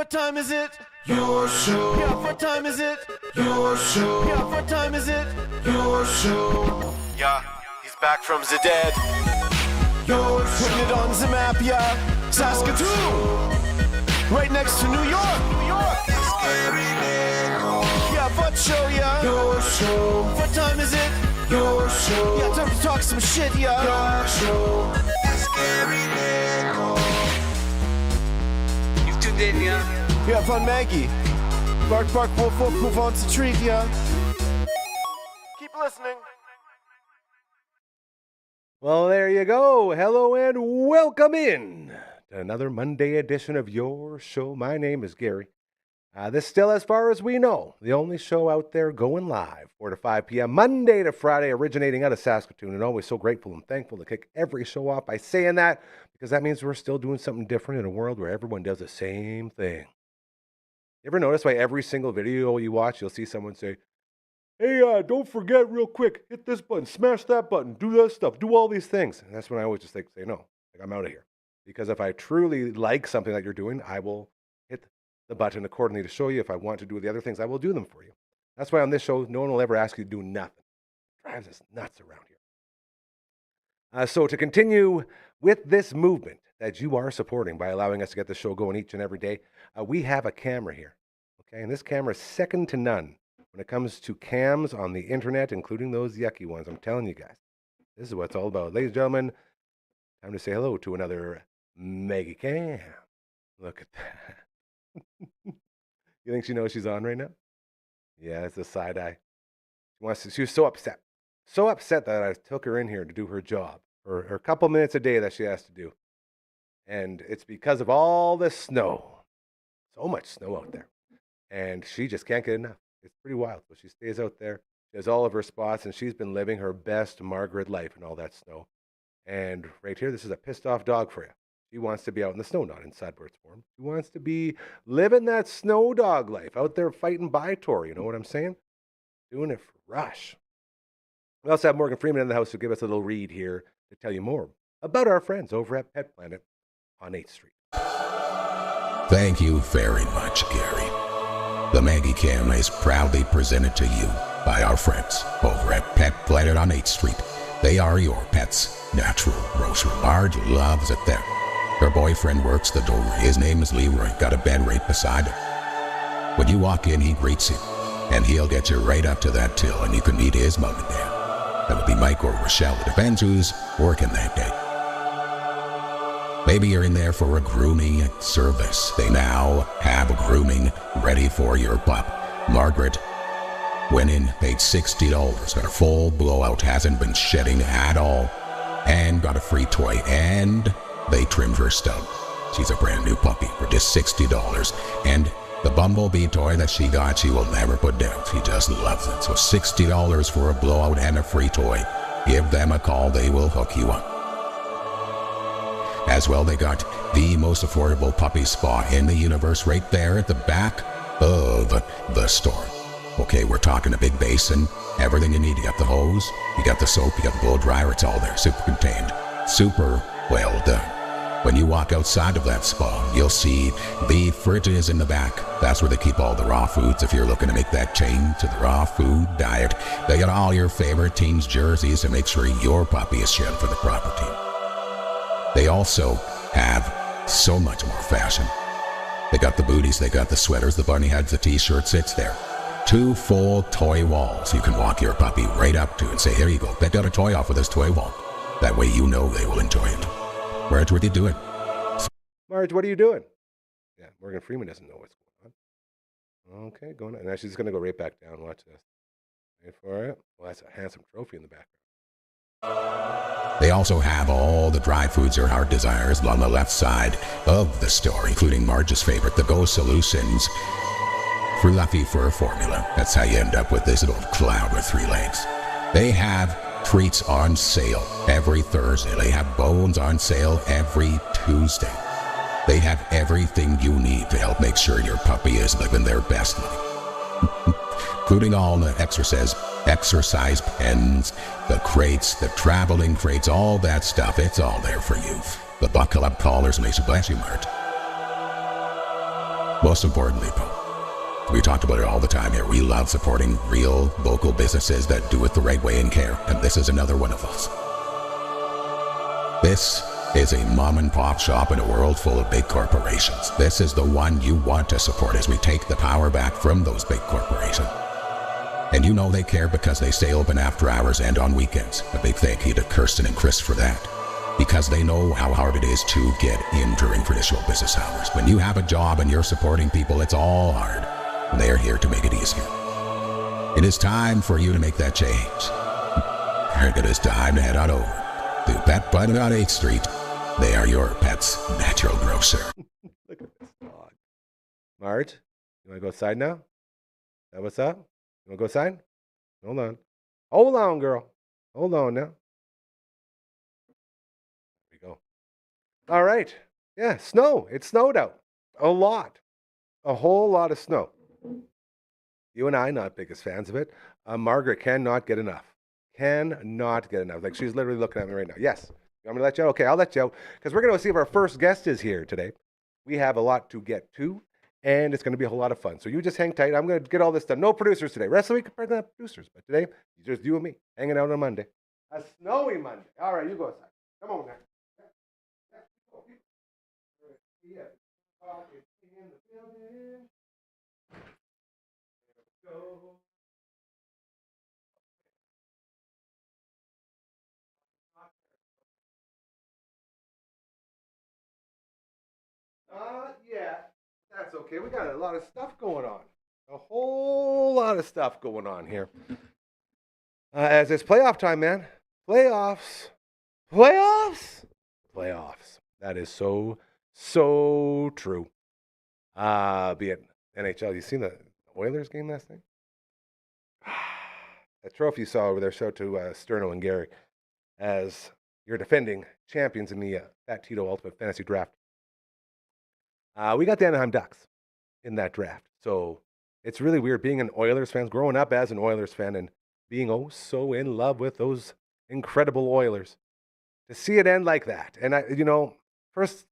what time is it? Your show. Yeah, what time is it? Your show. Yeah, what time is it? Your show. Yeah, he's back from the dead. Your show. Putting it on the map, yeah. Saskatoon. Right next to New York. New York. Yeah, what show, yeah. Your show. What time is it? Your show. Yeah, time to talk some shit, yeah. Your show. You've tuned in, yeah. Yeah, fun Maggie. Bark, bark, wolf, wolf, move on to treat, yeah. Keep listening. Well, there you go. Hello and welcome in to another Monday edition of Your Show. My name is Gary. This still, as far as we know, the only show out there going live 4 to 5 p.m. Monday to Friday, originating out of Saskatoon. And always so grateful and thankful to kick every show off by saying that, because that means we're still doing something different in a world where everyone does the same thing. You ever notice by every single video you watch, you'll see someone say, hey, don't forget real quick, hit this button, smash that button, do that stuff, do all these things. And that's when I always just say no, I'm out of here. Because if I truly like something that you're doing, I will hit the button accordingly to show you. If I want to do the other things, I will do them for you. That's why on this show, no one will ever ask you to do nothing. It drives us nuts around here. So to continue with this movement that you are supporting by allowing us to get the show going each and every day, we have a camera here. Okay, and this camera is second to none when it comes to cams on the internet, including those yucky ones. I'm telling you guys, this is what it's all about. Ladies and gentlemen, time to say hello to another mega cam. Look at that. You think she knows she's on right now? Yeah, it's a side eye. She was so upset. So upset that I took her in here to do her job, or her couple minutes a day that she has to do. And it's because of all the snow. So much snow out there. And she just can't get enough. It's pretty wild. So she stays out there. She has all of her spots, and she's been living her best Margaret life in all that snow. And right here, this is a pissed off dog for you. She wants to be out in the snow, not inside where it's warm. She wants to be living that snow dog life, out there fighting Bytor, you know what I'm saying? Doing it for Rush. We also have Morgan Freeman in the house to give us a little read here to tell you more about our friends over at Pet Planet on 8th Street. Thank you very much, Gary. The Maggie Cam is proudly presented to you by our friends over at Pet Planet on 8th Street. They are your pet's natural grocery. Marge loves it there. Her boyfriend works the door. His name is Leroy. Got a bed right beside her. When you walk in, he greets you, and he'll get you right up to that till, and you can meet his mom and dad. That'll be Mike or Rochelle. It depends who's working that day. Maybe you're in there for a grooming service. They now have grooming ready for your pup. Margaret went in, paid $60, got a full blowout, hasn't been shedding at all, and got a free toy, and they trimmed her stub. She's a brand new puppy for just $60. And the Bumblebee toy that she got, she will never put down. She just loves it. So $60 for a blowout and a free toy. Give them a call. They will hook you up. As well, they got the most affordable puppy spa in the universe right there at the back of the store. Okay, we're talking a big basin, everything you need. You got the hose, you got the soap, you got the blow dryer. It's all there, super contained, super well done. When you walk outside of that spa, you'll see the fridges in the back. That's where they keep all the raw foods if you're looking to make that change to the raw food diet. They got all your favorite teams' jerseys to make sure your puppy is shed for the proper team. They also have so much more fashion. They got the booties, they got the sweaters, the bunny hats, the t-shirts. It's there. 2 full toy walls you can walk your puppy right up to and say, here you go, pick out a toy off of this toy wall. That way you know they will enjoy it. Marge, what are you doing? Marge, what are you doing? Yeah, Morgan Freeman doesn't know what's going on. Okay, going on. Now she's going to go right back down. Watch this. Wait for it. Well, that's a handsome trophy in the background. They also have all the dry foods your heart desires on the left side of the store, including Marge's favorite, the Go Solutions Fluffy Fur Formula. That's how you end up with this little cloud with 3 legs. They have treats on sale every Thursday. They have bones on sale every Tuesday. They have everything you need to help make sure your puppy is living their best life. Including all the exercise pens, the crates, the traveling crates, all that stuff. It's all there for you. The buckle up collars makes a bless you, Mart. Most importantly, we talked about it all the time here. We love supporting real local businesses that do it the right way and care. And this is another one of those. This is a mom and pop shop in a world full of big corporations. This is the one you want to support as we take the power back from those big corporations. And you know they care because they stay open after hours and on weekends. A big thank you to Kirsten and Chris for that. Because they know how hard it is to get in during traditional business hours. When you have a job and you're supporting people, it's all hard. And they are here to make it easier. It is time for you to make that change. And it is time to head on over to Pet Button on 8th Street. They are your pet's natural grocer. Look at this dog. Marge, you want to go outside now? Is that what's up? You want to go outside? Hold on. Hold on, girl. Hold on now. There we go. All right. Yeah, snow. It snowed out. A lot. A whole lot of snow. You and I, not biggest fans of it. Margaret cannot get enough. Cannot get enough. Like, she's literally looking at me right now. Yes. You want me to let you out? Okay, I'll let you out. Because we're going to see if our first guest is here today. We have a lot to get to, and it's going to be a whole lot of fun. So you just hang tight. I'm going to get all this done. No producers today. Rest of the week, probably not producers. But today, it's just you and me hanging out on Monday. A snowy Monday. All right, you go outside. Come on now. Yeah. In the building. Go. Yeah, that's okay. We got a lot of stuff going on. A whole lot of stuff going on here. As it's playoff time, man. Playoffs. Playoffs. Playoffs. That is so true. Be it NHL. You seen the Oilers game last night? That trophy you saw over there, show to Sterno and Gary as your defending champions in the Fat Tito Ultimate Fantasy Draft. We got the Anaheim Ducks in that draft. So it's really weird being an Oilers fan, growing up as an Oilers fan and being so in love with those incredible Oilers. To see it end like that. And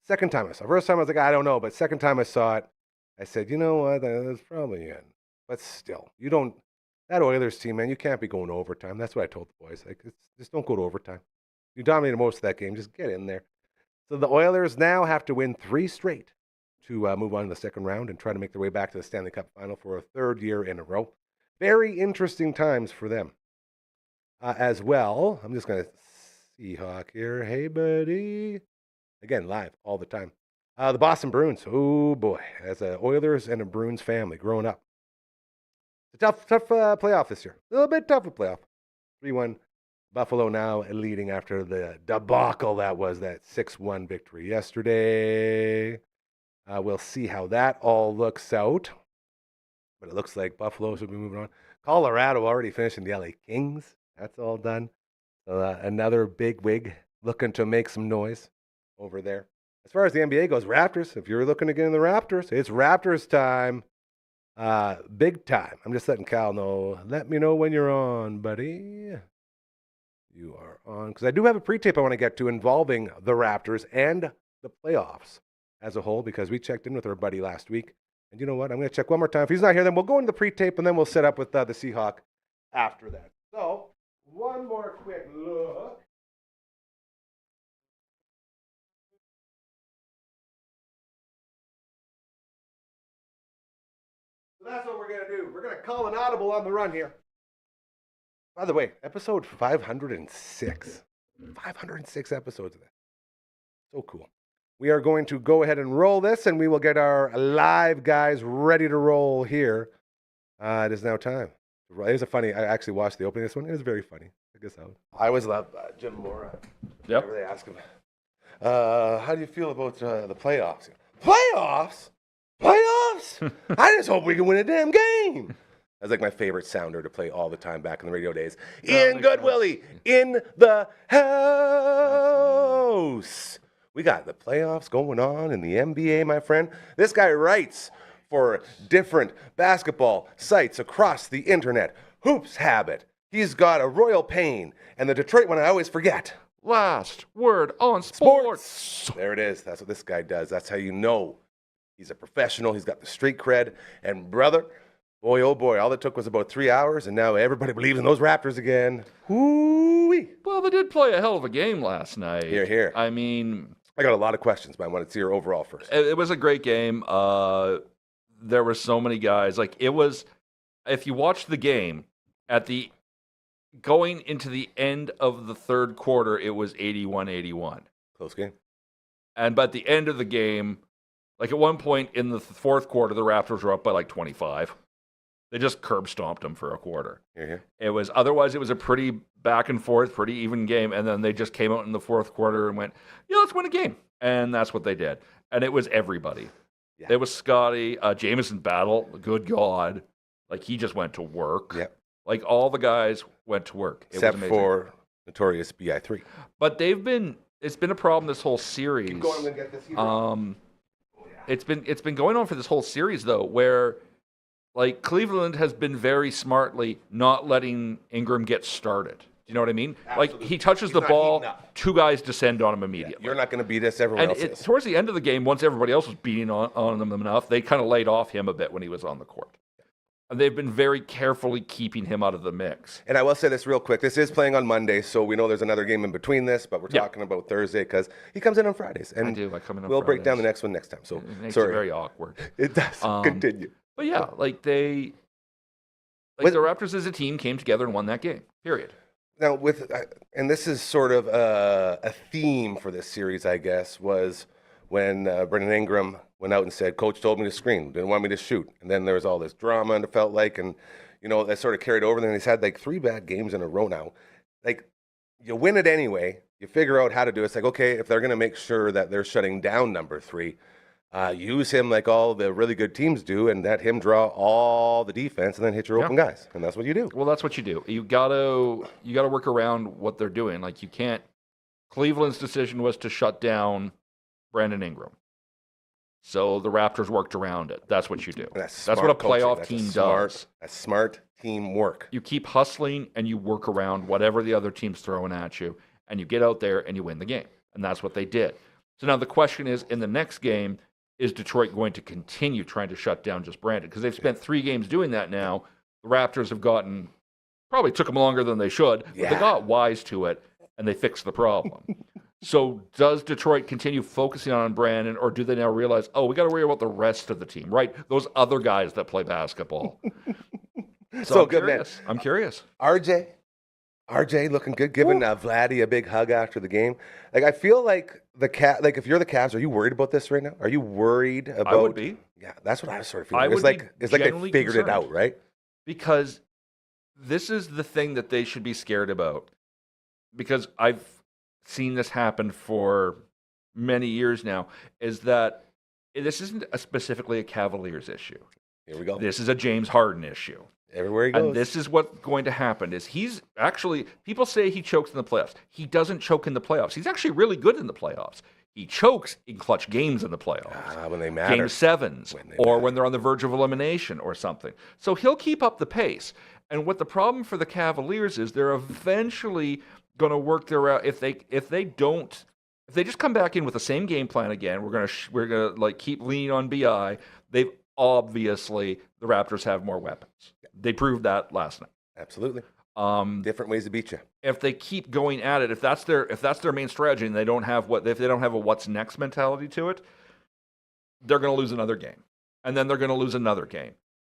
second time I saw it. First time I was like, I don't know. But second time I saw it, I said, you know what, that's probably in. But still, that Oilers team, man, you can't be going to overtime. That's what I told the boys. Like, just don't go to overtime. You dominated most of that game. Just get in there. So the Oilers now have to win 3 straight to move on to the second round and try to make their way back to the Stanley Cup final for a third year in a row. Very interesting times for them as well. I'm just going to Seahawk here. Hey, buddy. Again, live all the time. The Boston Bruins. Oh, boy. As a Oilers and a Bruins family growing up. It's a tough playoff this year. A little bit tougher playoff. 3-1. Buffalo now leading after the debacle that was that 6-1 victory yesterday. We'll see how that all looks out. But it looks like Buffalo should be moving on. Colorado already finishing the LA Kings. That's all done. Another big wig looking to make some noise over there. As far as the NBA goes, Raptors. If you're looking to get in the Raptors, it's Raptors time. Big time. I'm just letting Cal know. Let me know when you're on, buddy. You are on. Because I do have a pre-tape I want to get to involving the Raptors and the playoffs as a whole, because we checked in with our buddy last week. And you know what? I'm going to check one more time. If he's not here, then we'll go into the pre-tape, and then we'll set up with the Seahawk after that. So, one more quick look. So that's what we're going to do. We're going to call an audible on the run here. By the way, episode 506. 506 episodes of that. So cool. We are going to go ahead and roll this, and we will get our live guys ready to roll here. It is now time. It was I actually watched the opening of this one. It was very funny. I guess I always love Jim Mora. Yep. Whenever they ask him, how do you feel about the playoffs? Playoffs? Playoffs? I just hope we can win a damn game. That's like my favorite sounder to play all the time back in the radio days. Ian Goodwillie in the house. We got the playoffs going on in the NBA, my friend. This guy writes for different basketball sites across the internet. Hoops Habit. He's got a Royal Pain. And the Detroit one I always forget. Last word on sports. There it is. That's what this guy does. That's how you know He's a professional. He's got the street cred. And brother, boy, oh boy, all it took was about 3 hours, and now everybody believes in those Raptors again. Woo-wee. Well, they did play a hell of a game last night. Here, here. I mean, I got a lot of questions, but I wanted to see your overall first. it was a great game. There were so many guys. Like, it was, if you watch the game, going into the end of the third quarter, it was 81-81. Close game. And by the end of the game, like at one point in the fourth quarter, the Raptors were up by like 25. They just curb stomped them for a quarter. Here. Otherwise it was a pretty back and forth, pretty even game. And then they just came out in the fourth quarter and went, yeah, let's win a game. And that's what they did. And it was everybody. Yeah. It was Scotty, Jameson Battle, good God. Like, he just went to work. Yep. Like, all the guys went to work. Except for Notorious BI3. But it's been a problem this whole series. Keep going and get this here. It's been going on for this whole series, though, where, like, Cleveland has been very smartly not letting Ingram get started. You know what I mean? Absolutely. Like, he touches the ball, two guys descend on him immediately. Yeah, you're not going to beat us, everyone else is. Towards the end of the game, once everybody else was beating on them enough, they kind of laid off him a bit when he was on the court. And they've been very carefully keeping him out of the mix. And I will say this real quick. This is playing on Monday, so we know there's another game in between this, but we're talking about Thursday because he comes in on Fridays. And I do. I come in on we'll Fridays. break down the next one next time. So it makes sorry. it very awkward. It does. Continue. But yeah, like the Raptors as a team came together and won that game, period. Now, and this is sort of a theme for this series, I guess, was when Brandon Ingram went out and said, Coach told me to screen, didn't want me to shoot. And then there was all this drama, and it felt like, and, you know, that sort of carried over. And then he's had like 3 bad games in a row now. Like, you win it anyway. You figure out how to do it. It's like, okay, if they're going to make sure that they're shutting down number 3, use him like all the really good teams do and let him draw all the defense and then hit your open guys. And that's what you do. Well, that's what you do. You gotta work around what they're doing. Like, you can't. Cleveland's decision was to shut down Brandon Ingram. So the Raptors worked around it. That's what you do. That's what a playoff team does. That's smart teamwork. You keep hustling and you work around whatever the other team's throwing at you, and you get out there and you win the game. And that's what they did. So now the question is, in the next game, is Detroit going to continue trying to shut down just Brandon? Because they've spent 3 games doing that now. The Raptors have probably took them longer than they should, but they got wise to it, and they fixed the problem. So does Detroit continue focusing on Brandon, or do they now realize, we got to worry about the rest of the team, right? Those other guys that play basketball. So I'm good, curious. man. I'm curious. RJ looking good, giving Vladdy a big hug after the game. Like, I feel like like if you're the Cavs, are you worried about this right now? Are you worried about? I would be. Yeah, that's what I was sort of feeling. It's like they figured it out, right? Because this is the thing that they should be scared about. Because I've seen this happen for many years now, is that this isn't specifically a Cavaliers issue. Here we go. This is a James Harden issue. Everywhere he goes. And this is what's going to happen, is he's actually, people say he chokes in the playoffs. He doesn't choke in the playoffs. He's actually really good in the playoffs. He chokes in clutch games in the playoffs. When they matter. Game 7s, when they're on the verge of elimination or something. So he'll keep up the pace. And what the problem for the Cavaliers is, they're eventually going to work their out. If they just come back in with the same game plan again, we're gonna like keep leaning on BI. The Raptors have more weapons. They proved that last night. Absolutely. Different ways to beat you. If they keep going at it, if that's their main strategy, and they don't have a what's next mentality to it, they're going to lose another game, and then they're going to lose another game,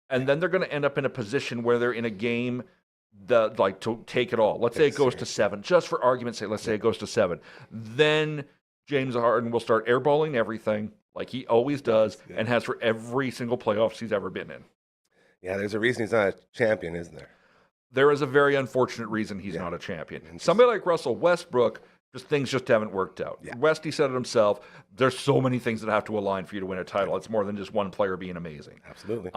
and then they're going to end up in a position where they're in a game that, like, to take it all. Let's say it goes to 7, just for argument's sake. Let's say it goes to 7. Then James Harden will start airballing everything like he always does and has for every single playoffs he's ever been in. Yeah, there's a reason he's not a champion, isn't there? There is a very unfortunate reason he's not a champion. Somebody like Russell Westbrook, things just haven't worked out. Yeah. Westy said it himself. There's so many things that have to align for you to win a title. It's more than just one player being amazing. Absolutely.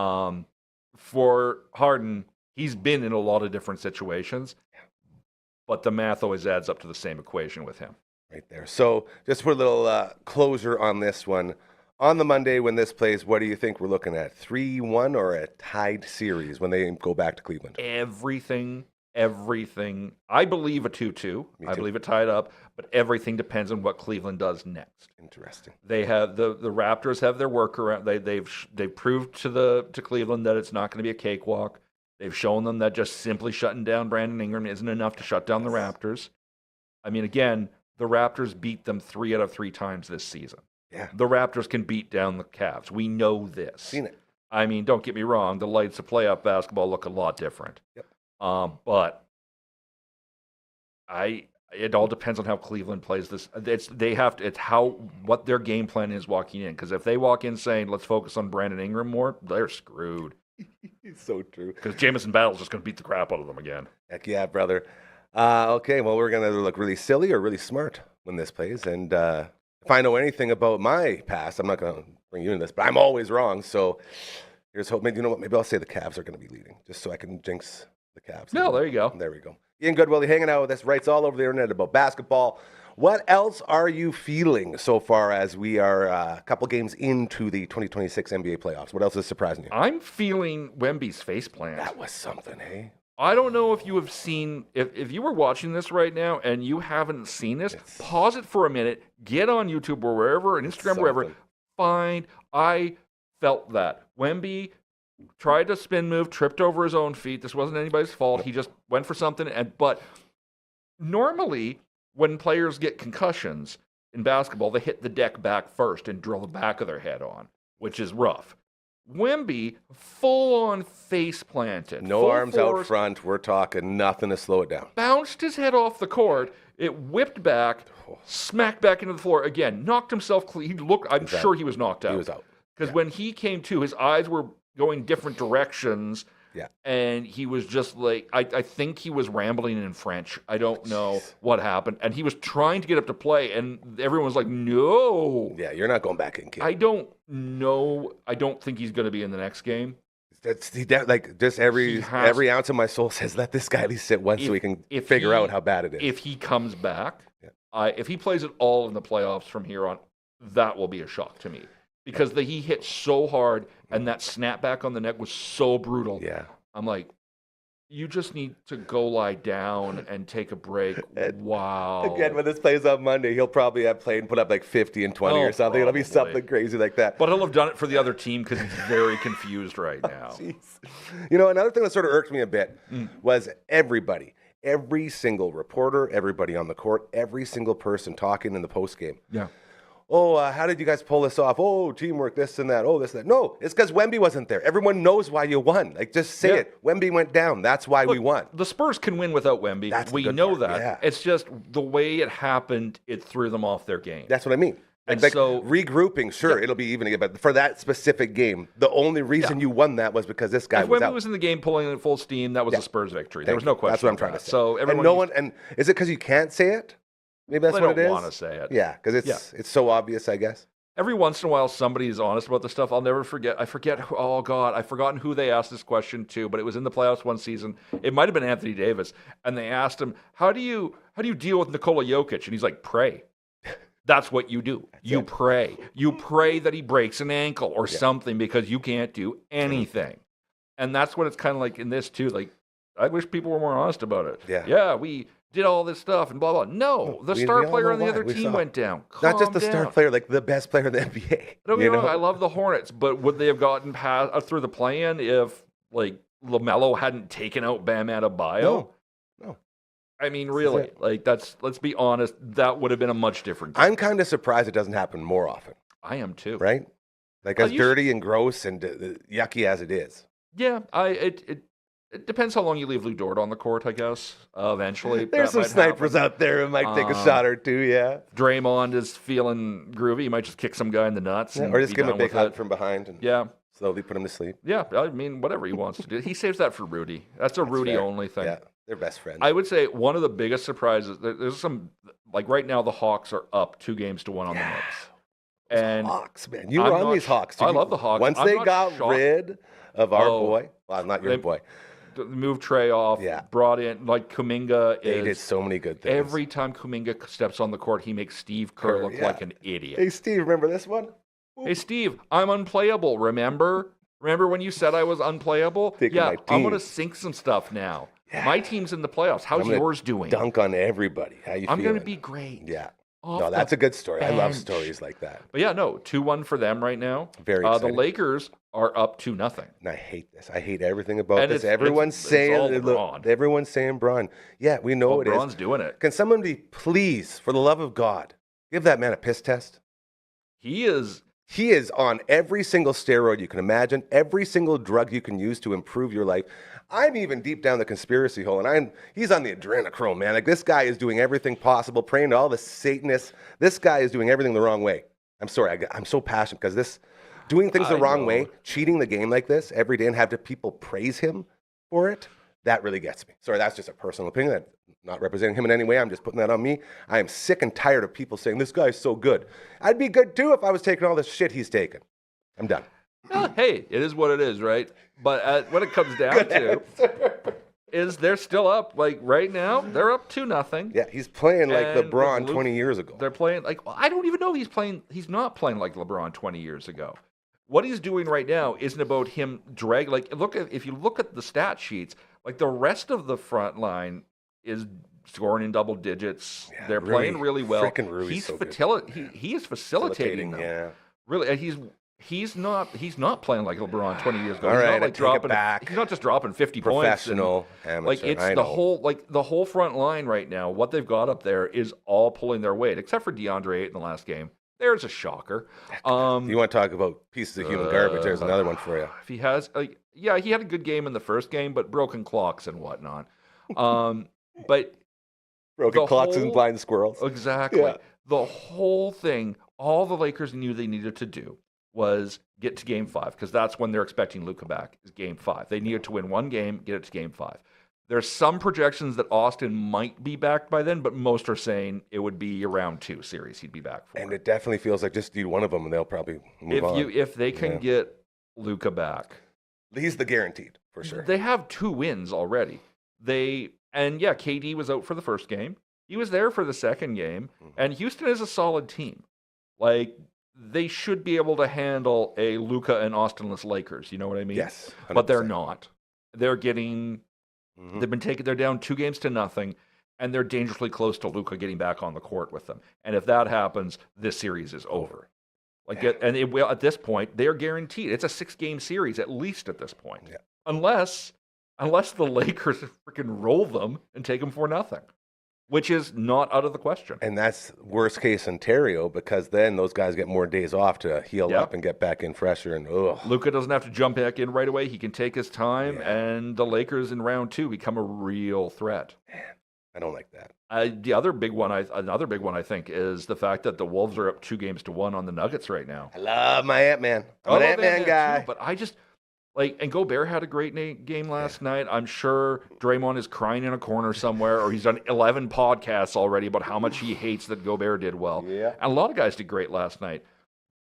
For Harden, he's been in a lot of different situations, but the math always adds up to the same equation with him. Right there. So just to put a little closure on this one. On the Monday when this plays, what do you think we're looking at? 3-1 or a tied series when they go back to Cleveland? Everything everything. I believe a 2-2. I believe it tied up, but everything depends on what Cleveland does next. Interesting. They have the Raptors have their workaround. They've proved to Cleveland that it's not going to be a cakewalk. They've shown them that just simply shutting down Brandon Ingram isn't enough to shut down the Raptors. I mean, again, the Raptors beat them 3 out of 3 times this season. Yeah. The Raptors can beat down the Cavs. We know this. Seen it. I mean, don't get me wrong. The lights of playoff basketball look a lot different. Yep. But it all depends on how Cleveland plays this. It's what their game plan is walking in. Because if they walk in saying, let's focus on Brandon Ingram more, they're screwed. It's so true. Because Jamison Battle's just going to beat the crap out of them again. Heck yeah, brother. Okay, well, we're going to look really silly or really smart when this plays. And if I know anything about my past, I'm not going to bring you into this, but I'm always wrong. So here's hope. Maybe, you know what? Maybe I'll say the Cavs are going to be leading, just so I can jinx the Cavs. No, there you go. There we go. Ian Goodwillie hanging out with us, writes all over the internet about basketball. What else are you feeling so far as we are a couple games into the 2026 NBA playoffs? What else is surprising you? I'm feeling Wemby's faceplant. That was something, hey? I don't know if you have seen, if you were watching this right now and you haven't seen this, pause it for a minute, get on YouTube or wherever, and Instagram, wherever, find, I felt that. Wemby tried to spin move, tripped over his own feet. This wasn't anybody's fault. He just went for something. But normally, when players get concussions in basketball, they hit the deck back first and drill the back of their head on, which is rough. Wemby, full-on face planted. No arms out front. We're talking nothing to slow it down. Bounced his head off the court. It whipped back, smacked back into the floor again. Knocked himself clean. He looked. I'm sure he was knocked out. He was out. Because when he came to, his eyes were going different directions. Yeah. And he was just like, I think he was rambling in French. I don't know what happened. And he was trying to get up to play, and everyone was like, no. Yeah, you're not going back in, kid. I don't know. I don't think he's going to be in the next game. Just every ounce of my soul says, let this guy at least sit once so we can figure out how bad it is. If he comes back, if he plays it all in the playoffs from here on, that will be a shock to me. Because he hit so hard, and that snapback on the neck was so brutal. Yeah. I'm like, you just need to go lie down and take a break. Wow. Again, when this plays on Monday, he'll probably have played and put up like 50 and 20 or something. Probably. It'll be something crazy like that. But he'll have done it for the other team because he's very confused right now. Jeez. You know, another thing that sort of irked me a bit was everybody, every single reporter, everybody on the court, every single person talking in the postgame. Yeah. Oh, how did you guys pull this off? Oh, teamwork, this and that. Oh, this and that. No, it's because Wemby wasn't there. Everyone knows why you won. Like, just say it. Wemby went down. That's why we won. The Spurs can win without Wemby. We know that. Yeah. It's just the way it happened, it threw them off their game. That's what I mean. And like so regrouping, sure, it'll be even again. But for that specific game, the only reason you won that was because this guy was out. If Wemby was in the game pulling in full steam, that was a Spurs victory. There was no question. That's what I'm trying to say. So everyone and is it because you can't say it? Maybe that's what it is. They don't want to say it. Yeah, because it's so obvious, I guess. Every once in a while, somebody is honest about this stuff. I'll never forget. I've forgotten who they asked this question to, but it was in the playoffs one season. It might have been Anthony Davis, and they asked him, "How do you deal with Nikola Jokic?" And he's like, "Pray." That's what you do. You pray. You pray that he breaks an ankle or something because you can't do anything. And that's what it's kind of like in this too. Like, I wish people were more honest about it. Yeah, we did all this stuff and blah, blah. No, the star player on the other team went down. Not just the star player, like the best player in the NBA. Don't get me wrong, I love the Hornets, but would they have gotten past through the play-in if, like, LaMelo hadn't taken out Bam Adebayo? No. I mean, really, like, let's be honest, that would have been a much different game. I'm kind of surprised it doesn't happen more often. I am too. Right? Like, as dirty and gross and yucky as it is. Yeah, it depends how long you leave Lou Dort on the court, I guess. Eventually. There's some snipers out there who might take a shot or two, Draymond is feeling groovy. He might just kick some guy in the nuts. Or just give him a big hug from behind and slowly put him to sleep. Yeah, I mean, whatever he wants to do. He saves that for Rudy. That's a Rudy-only thing. Yeah, they're best friends. I would say one of the biggest surprises, there's some, like right now the Hawks are up 2-1 on the Knicks. And Hawks, man. You were on these Hawks. I love the Hawks. Once they got rid of our boy, well, not your boy. Moved Trey off, brought in, like Kuminga. They did so many good things. Every time Kuminga steps on the court, he makes Steve Kerr look like an idiot. Hey, Steve, remember this one? Hey, Steve, I'm unplayable, remember? Remember when you said I was unplayable? I'm going to sink some stuff now. My team's in the playoffs. How's I'm gonna yours doing? Dunk on everybody. How you I'm feeling? going to be great. Yeah. Off No, that's the a good story. I love bench. stories like that. But yeah, no, 2-1 for them right now. Very The exciting. Lakers are up 2-0. And I hate this. I hate everything about And this. it's Everyone's all saying LeBron. everyone's saying Braun. Yeah, we know it is. LeBron's doing it. Can someone be please, for the love of God, give that man a piss test? He is. He is on every single steroid you can imagine, every single drug you can use to improve your life. I'm even deep down the conspiracy hole, and he's on the adrenochrome, man. Like, this guy is doing everything possible, praying to all the Satanists. This guy is doing everything the wrong way. I'm sorry, I'm so passionate because doing things the wrong way, cheating the game like this every day and have the people praise him for it, that really gets me. Sorry, that's just a personal opinion. That's not representing him in any way. I'm just putting that on me. I am sick and tired of people saying, this guy's so good. I'd be good too if I was taking all this shit he's taking. I'm done. Well, hey, it is what it is, right? But what it comes down to is they're still up. Like right now, they're up 2-0. Yeah, he's playing like And LeBron 20 years ago. They're playing like I don't even know if he's playing. He's not playing like LeBron 20 years ago. What he's doing right now isn't about him drag. Like if you look at the stat sheets, like the rest of the front line is scoring in double digits. Yeah, They're playing really well. Frickin' Rui's He's so good. he is facilitating them. Yeah. Really, and he's not playing like LeBron 20 years ago. All He's right, not I like take it dropping. back. He's not just dropping 50 Professional points. amateur. Like it's I the know. whole front line right now. What they've got up there is all pulling their weight, except for DeAndre Ayton in the last game. There's a shocker. You want to talk about pieces of human garbage? There's another one for you. If he has, yeah, he had a good game in the first game, but broken clocks and whatnot. But Broken clocks and blind squirrels. exactly. Yeah. The whole thing, all the Lakers knew they needed to do was get to Game 5, because that's when they're expecting Luka back, is Game 5. They needed to win one game, get it to Game 5. There's some projections that Austin might be back by then, but most are saying it would be a round 2 series he'd be back for. And it definitely feels like just need one of them and they'll probably move on. If they can get Luka back, He's the guaranteed, for sure. they have 2 wins already. KD was out for the first game. He was there for the second game, and Houston is a solid team. Like, they should be able to handle a Luka and Austinless Lakers. You know what I mean? Yes. 100%. But they're not. They're getting. They're down 2-0, and they're dangerously close to Luka getting back on the court with them. And if that happens, this series is over. At this point, they're guaranteed. It's a 6-game series at least at this point. Yeah. Unless the Lakers freaking roll them and take them 4-0, which is not out of the question. And that's worst case Ontario, because then those guys get more days off to heal up and get back in fresher. And Luka doesn't have to jump back in right away. He can take his time, and the Lakers in round 2 become a real threat. Man, I don't like that. Another big one I think is the fact that the Wolves are up 2-1 on the Nuggets right now. I love my Ant-Man. I'm an love Ant-Man guy. too, but I just and Gobert had a great game last night. I'm sure Draymond is crying in a corner somewhere, or he's done 11 podcasts already about how much he hates that Gobert did well. Yeah. And a lot of guys did great last night.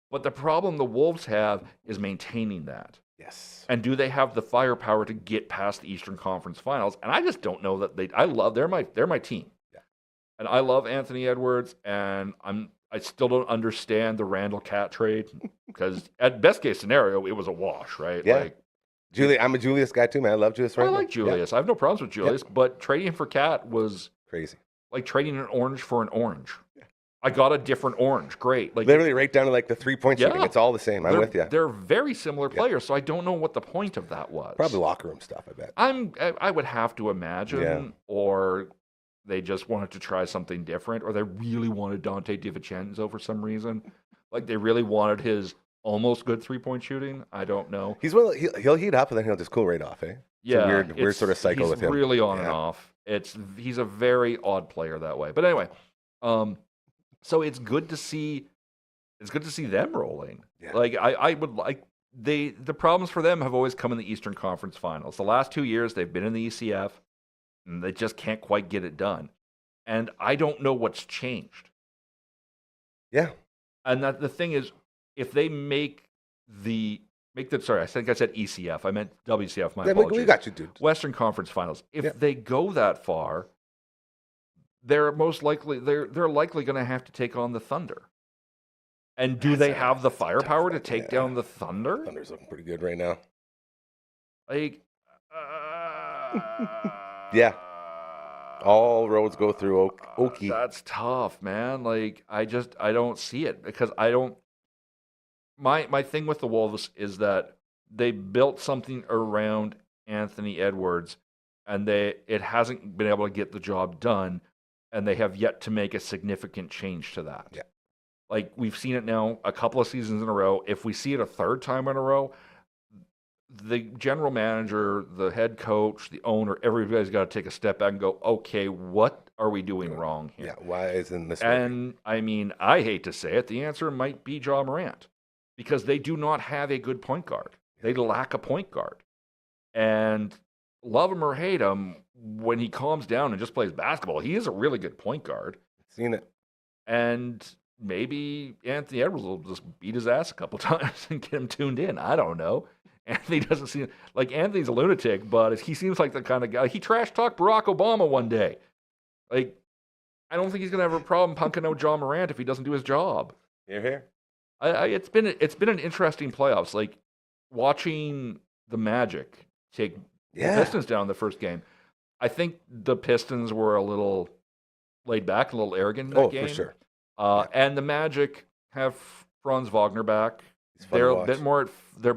But the problem the Wolves have is maintaining that. Yes. And do they have the firepower to get past the Eastern Conference Finals? And I just don't know that they're my team. Yeah. And I love Anthony Edwards, and I still don't understand the Randall Cat trade, because at best case scenario, it was a wash, right? Yeah. I'm a Julius guy too, man. I love Julius. I like Julius. I have no problems with Julius, but trading him for Cat was crazy. Like trading an orange for an orange. I got a different orange. Great. Like literally right down to like the 3-point shooting. It's all the same. I'm with you. They're very similar players, so I don't know what the point of that was. Probably locker room stuff, I bet. I would have to imagine, or they just wanted to try something different, or they really wanted Dante DiVincenzo for some reason. Like they really wanted his almost good 3-point shooting. I don't know. He'll heat up and then he'll just cool right off, eh? Yeah, it's a weird sort of cycle with him. He's really on and off. He's a very odd player that way. But anyway, so it's good to see. It's good to see them rolling. Yeah. Like I would like the problems for them have always come in the Eastern Conference Finals. The last 2 years they've been in the ECF, and they just can't quite get it done. And I don't know what's changed. Yeah. And that the thing is, if they sorry, I think I said ECF. I meant WCF. My apologies. We got you, dude. Western Conference Finals. If they go that far, they're likely going to have to take on the Thunder. And do they have the firepower to take down the Thunder? Thunder's looking pretty good right now. Like, Yeah. All roads go through Okie. That's tough, man. Like, I don't see it because I don't. My thing with the Wolves is that they built something around Anthony Edwards, and it hasn't been able to get the job done, and they have yet to make a significant change to that. Yeah. Like, we've seen it now a couple of seasons in a row. If we see it a third time in a row, the general manager, the head coach, the owner, everybody's got to take a step back and go, okay, what are we doing wrong here? Yeah, why isn't this And, I mean, I hate to say it, the answer might be Ja Morant, because they do not have a good point guard. They lack a point guard. And love him or hate him, when he calms down and just plays basketball, he is a really good point guard. Seen it. And maybe Anthony Edwards will just beat his ass a couple times and get him tuned in. I don't know. Anthony doesn't seem like Anthony's a lunatic, but he seems like the kind of guy. He trash talked Barack Obama one day. Like, I don't think he's gonna have a problem punking out Ja Morant if he doesn't do his job. You're here. It's been an interesting playoffs. Like, watching the Magic take the Pistons down in the first game. I think the Pistons were a little laid back, a little arrogant in that game. For sure. And the Magic have Franz Wagner back. He's fun They're to a watch.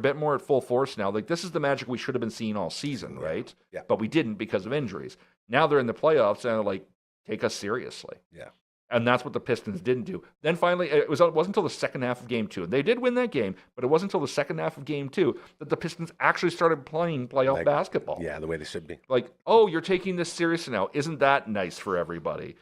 bit more at full force now. Like, this is the Magic we should have been seeing all season, right? Yeah. But we didn't because of injuries. Now they're in the playoffs and they're like, take us seriously. Yeah. And that's what the Pistons didn't do. Then finally, it wasn't until the second half of Game 2. And they did win that game, but it wasn't until the second half of Game 2 that the Pistons actually stared playing playoff basketball. Yeah, the way they should be. Like, oh, you're taking this seriously now. Isn't that nice for everybody?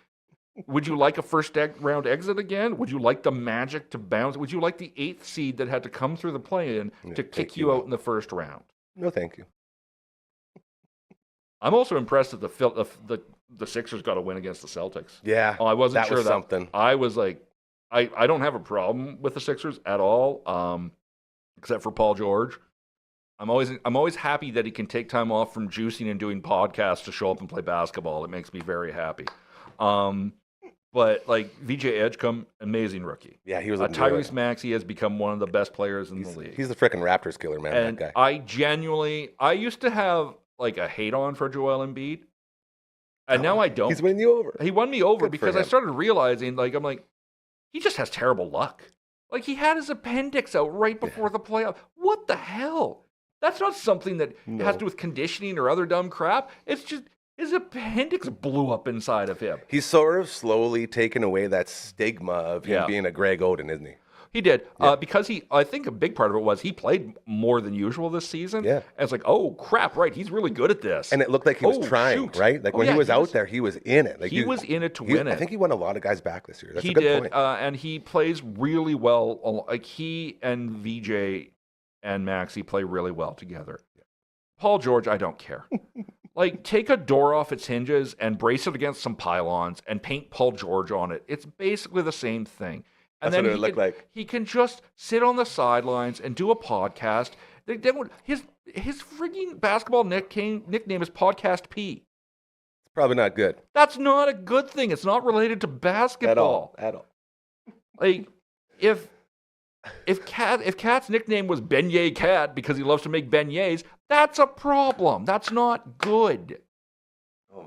Would you like a first-round exit again? Would you like the Magic to bounce? Would you like the 8th seed that had to come through the play-in to kick you out in the first round? No, thank you. I'm also impressed that the Sixers got a win against the Celtics. Yeah, I wasn't sure was something. I was like, I don't have a problem with the Sixers at all, except for Paul George. I'm always happy that he can take time off from juicing and doing podcasts to show up and play basketball. It makes me very happy. But like VJ Edgecombe, amazing rookie. Yeah, he was Tyrese Maxey has become one of the best players in the league. He's the freaking Raptors killer, man. And that guy. I used to have like a hate on for Joel Embiid, and now I don't. He's winning you over. He won me over Good for because I him. started realizing, like, I'm like, he just has terrible luck. Like, he had his appendix out right before the playoff. What the hell? That's not something that has to do with conditioning or other dumb crap. It's just his appendix blew up inside of him. He's sort of slowly taken away that stigma of him being a Greg Oden, isn't he? He did, because I think a big part of it was he played more than usual this season. Yeah. And it's like, oh, crap, right, he's really good at this. And it looked like he was trying, shoot. right? Like when he was out there, he was in it. Like he was in it to win it. I think he won a lot of guys back this year. That's He a good did, point. and he plays really well. Like, he and VJ and Maxey play really well together. Paul George, I don't care. Like, take a door off its hinges and brace it against some pylons and paint Paul George on it. It's basically the same thing. And That's then what it would look like. He can just sit on the sidelines and do a podcast. His freaking basketball nickname is Podcast P. It's probably not good. That's not a good thing. It's not related to basketball. At all. Like, if Cat's nickname was Beignet Cat because he loves to make beignets, that's a problem. That's not good. Oh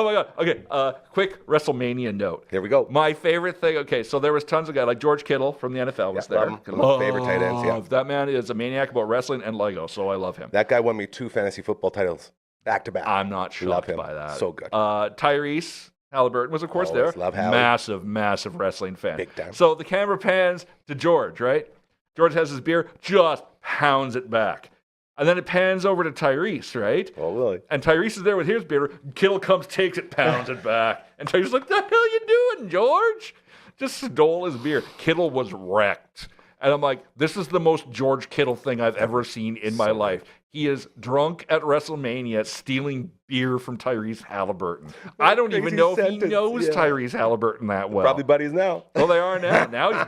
my God. Okay, quick WrestleMania note. Here we go. My favorite thing, okay, so there was tons of guys, like George Kittle from the NFL was there. Love him. One of my favorite tight ends, yeah. That man is a maniac about wrestling and Lego, so I love him. That guy won me 2 fantasy football titles back to back. I'm not Love shocked him. by that. So good. Tyrese Halliburton was, of course, Always there. love Hallie. Massive wrestling fan. Big time. So the camera pans to George, right? George has his beer, just pounds it back. And then it pans over to Tyrese, right? Oh, really? And Tyrese is there with his beer. Kittle comes, takes it, pounds it back. And Tyrese's like, the hell you doing, George? Just stole his beer. Kittle was wrecked. And I'm like, this is the most George Kittle thing I've ever seen in my life. He is drunk at WrestleMania stealing beer from Tyrese Halliburton. I don't even know if he knows Tyrese Halliburton that well. Probably buddies now. Well, they are now.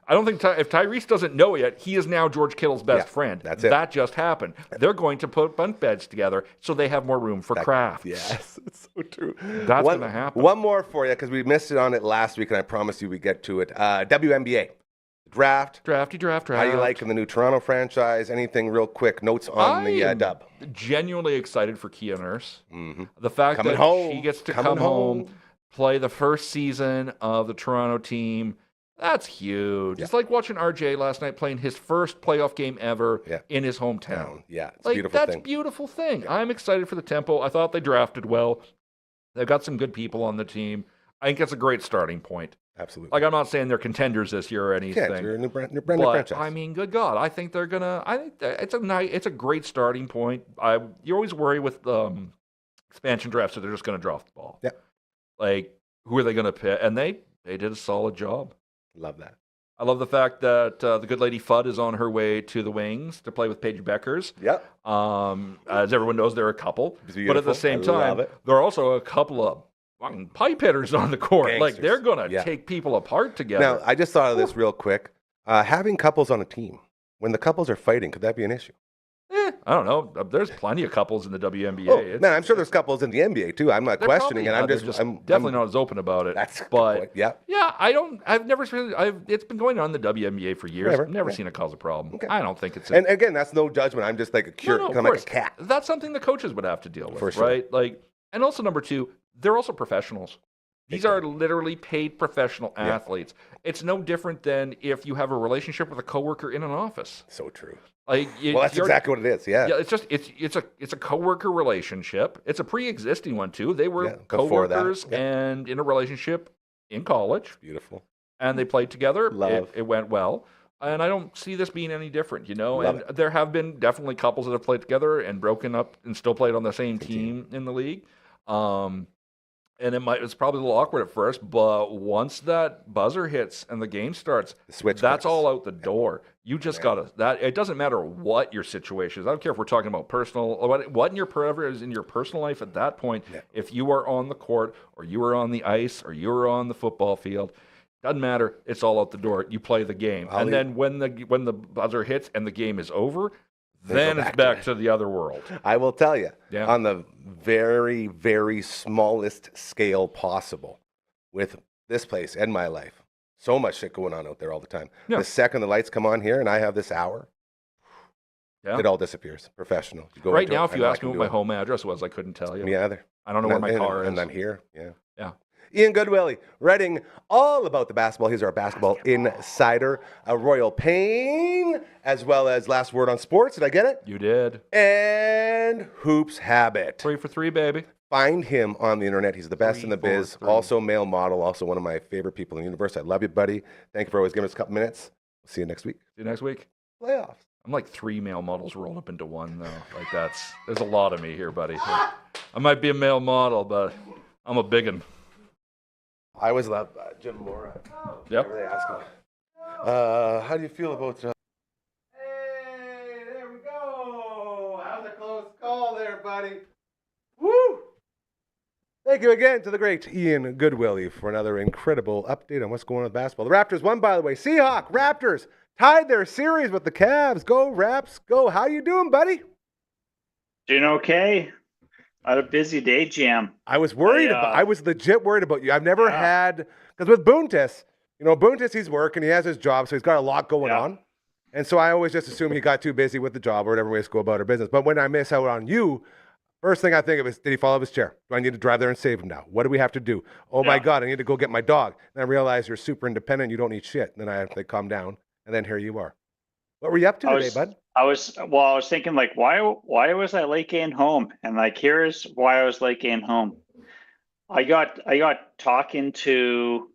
I don't think if Tyrese doesn't know it yet, he is now George Kittle's best friend. That's it. That just happened. They're going to put bunk beds together so they have more room for crafts. Yes, it's so true. That's going to happen. One more for you because we missed it on it last week, and I promised you we get to it. WNBA. draft. Drafty draft. How you liking the new Toronto franchise? Anything real quick? Notes on the dub? Genuinely excited for Kia Nurse. Mm-hmm. The fact Coming that home. she gets to Coming come home, play the first season of the Toronto team, that's huge. Yeah. It's like watching RJ last night playing his first playoff game ever in his hometown. Yeah, it's a beautiful that's thing. a beautiful thing. Yeah. I'm excited for the Tempo. I thought they drafted well. They've got some good people on the team. I think that's a great starting point. Absolutely. Like, I'm not saying they're contenders this year or anything. Yeah, you're a new brand new franchise. I mean, good God, I think they're gonna. I think it's a great starting point. You always worry with expansion drafts that they're just gonna drop the ball. Yeah. Like, who are they gonna pick? And they did a solid job. Love that. I love the fact that the good lady Fudd is on her way to the Wings to play with Paige Beckers. Yep. As everyone knows, they're a couple. Beautiful. But at the same time, there are also a couple of fucking pipe hitters on the court. Gangsters. Like, they're going to take people apart together. Now, I just thought of this real quick. Having couples on a team, when the couples are fighting, could that be an issue? I don't know. There's plenty of couples in the WNBA. Oh, man, I'm sure there's couples in the NBA too. I'm not questioning it. I'm definitely not as open about it. That's a good but point. Yeah. Yeah, it's been going on in the WNBA for years. I've never seen it cause a problem. Okay. I don't think it's. And again, that's no judgment. I'm just like a curious. I'm like a cat. That's something the coaches would have to deal with, for sure. right? Like, and also number two, they're also professionals. These are literally paid professional athletes. It's no different than if you have a relationship with a coworker in an office. So true. Like, well, that's exactly what it is. Yeah. Yeah. It's a coworker relationship. It's a pre-existing one too. They were coworkers and in a relationship in college. Beautiful. And they played together. Love. It went well. And I don't see this being any different, you know. And there have been definitely couples that have played together and broken up and still played on the same team in the league. And it's probably a little awkward at first, but once that buzzer hits and the game starts, that's all out the door. You just it doesn't matter what your situation is. I don't care if we're talking about personal, what in your personal life at that point. Yeah. If you are on the court or you are on the ice or you are on the football field, doesn't matter. It's all out the door. You play the game. Then when the buzzer hits and the game is over, then it's back to the other world. I will tell you, on the very, very smallest scale possible with this place and my life, so much shit going on out there all the time. Yeah. The second the lights come on here and I have this hour, it all disappears. Professional. You go right now, if you ask me what my home address was, I couldn't tell you. Me either. I don't know where my car is. And I'm here. Yeah. Yeah. Ian Goodwillie, writing all about the basketball. He's our basketball insider. Royal Pain, as well as Last Word on Sports. Did I get it? You did. And Hoops Habit. 3 for 3, baby. Find him on the internet. He's the best in the biz. Also male model. Also one of my favorite people in the universe. I love you, buddy. Thank you for always giving us a couple minutes. We'll see you next week. See you next week. Playoffs. I'm like 3 male models rolled up into one, though. Like, there's a lot of me here, buddy. I might be a male model, but I'm a big one. I always love Jim Mora. Yep. Whenever they ask him, how do you feel about... Hey, there we go. That was a close call there, buddy. Woo! Thank you again to the great Ian Goodwillie for another incredible update on what's going on with basketball. The Raptors won, by the way. Seahawk Raptors tied their series with the Cavs. Go, Raps, go. How you doing, buddy? Doing okay. I had a busy day, Jam. I was worried I was legit worried about you. I've never had, because with Buntis, Buntis, he's working, he has his job, so he's got a lot going on. And so I always just assume he got too busy with the job or whatever way to go about our business. But when I miss out on you, first thing I think of is, did he fall off his chair? Do I need to drive there and save him now? What do we have to do? Oh my God, I need to go get my dog. And I realize you're super independent, you don't need shit. And then I have to calm down, and then here you are. What were you up to today, bud? I was thinking, like, why was I late getting home? And like, here's why I was late getting home. I got talking to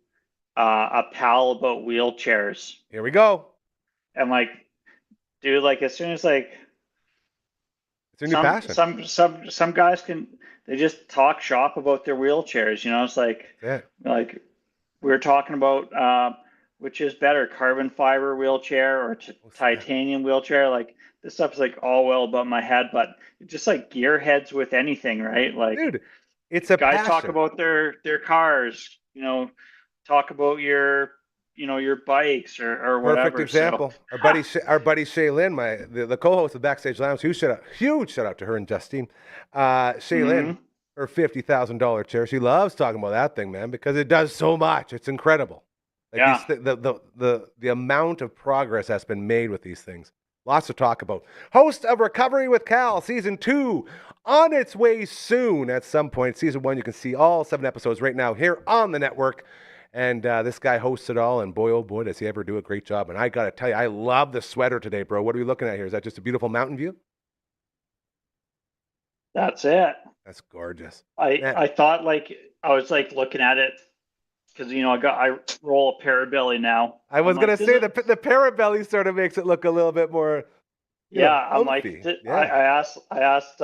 a pal about wheelchairs. Here we go. And like, dude, like, as soon as like, it's a new passion. Some guys they just talk shop about their wheelchairs. It's like, like we were talking about. Which is better, carbon fiber wheelchair or titanium wheelchair? Like, this stuff's like all well above my head, but just like gearheads with anything, right? Like, dude, it's a guys passion. Talk about their cars, talk about your bikes or whatever. Perfect example. So. Our buddy Shay Lynn, the co-host of Backstage Lounge, huge shout out to her and Justine. Shay Lynn, her $50,000 chair. She loves talking about that thing, man, because it does so much. It's incredible. Like Yeah. the amount of progress that's been made with these things. Lots to talk about. Host of Recovery with Cal, Season 2, on its way soon at some point. Season 1, you can see all 7 episodes right now here on the network. And this guy hosts it all, and boy, oh boy, does he ever do a great job. And I got to tell you, I love the sweater today, bro. What are we looking at here? Is that just a beautiful mountain view? That's it. That's gorgeous. I thought like I was like looking at it because I roll a parabelly now. I was I'm gonna like, say the parabelly sort of makes it look a little bit more. I'm like umphy. I asked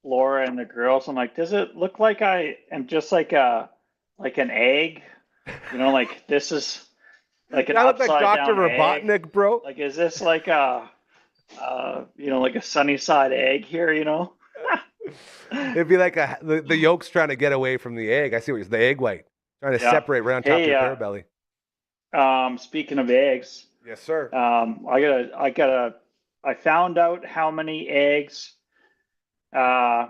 Laura and the girls. I'm like, does it look like I am just like an egg? Like this is like an I look like upside Dr. down egg. Robotnik, bro. Like, is this like a like a sunny side egg here? It'd be like the yolk's trying to get away from the egg. I see what you're saying. The egg white trying to separate right on top of your parabelly. Speaking of eggs, Yes, sir. I found out how many eggs my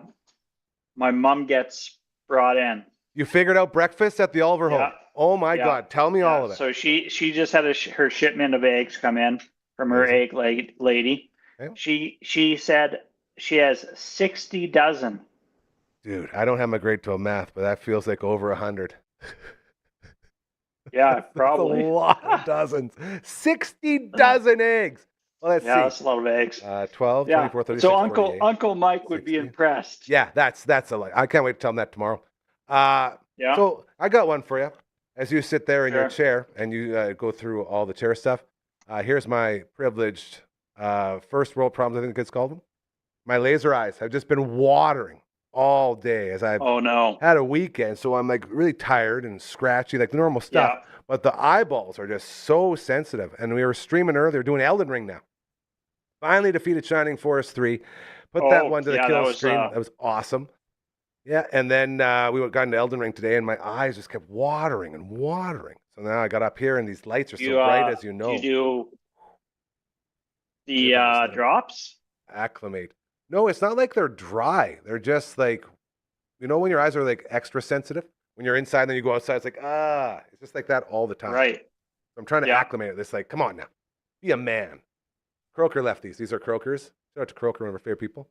mom gets brought in. You figured out breakfast at the Oliver home. Oh my God! Tell me all of it. So she just had her shipment of eggs come in from her egg lady. Okay. She said she has 60 dozen. Dude, I don't have my grade 12 math, but that feels like over 100. Yeah, probably. That's a lot of dozens. 60 dozen eggs. Well, let's see. That's a lot of eggs. 12, 24, 36, so 48, Uncle Mike 60. Would be impressed. Yeah, that's a lot. I can't wait to tell him that tomorrow. So I got one for you. As you sit there in your chair and you go through all the chair stuff, here's my privileged first world problems, I think it's called them. My laser eyes have just been watering all day as I've had a weekend. So I'm like really tired and scratchy, like the normal stuff. Yeah. But the eyeballs are just so sensitive. And we were streaming earlier, doing Elden Ring now. Finally defeated Shining Force 3. Put that one to the kill stream. That was awesome. Yeah, and then we got into Elden Ring today, and my eyes just kept watering and watering. So now I got up here, and these lights are so bright, as you know. Do you do the drops? Acclimate. No, it's not like they're dry. They're just like, when your eyes are like extra sensitive? When you're inside, and then you go outside, it's like, it's just like that all the time. Right. So I'm trying to acclimate it. This, like, come on now. Be a man. Croker left these. These are Crokers. Shout out to Croker, one of our favorite people.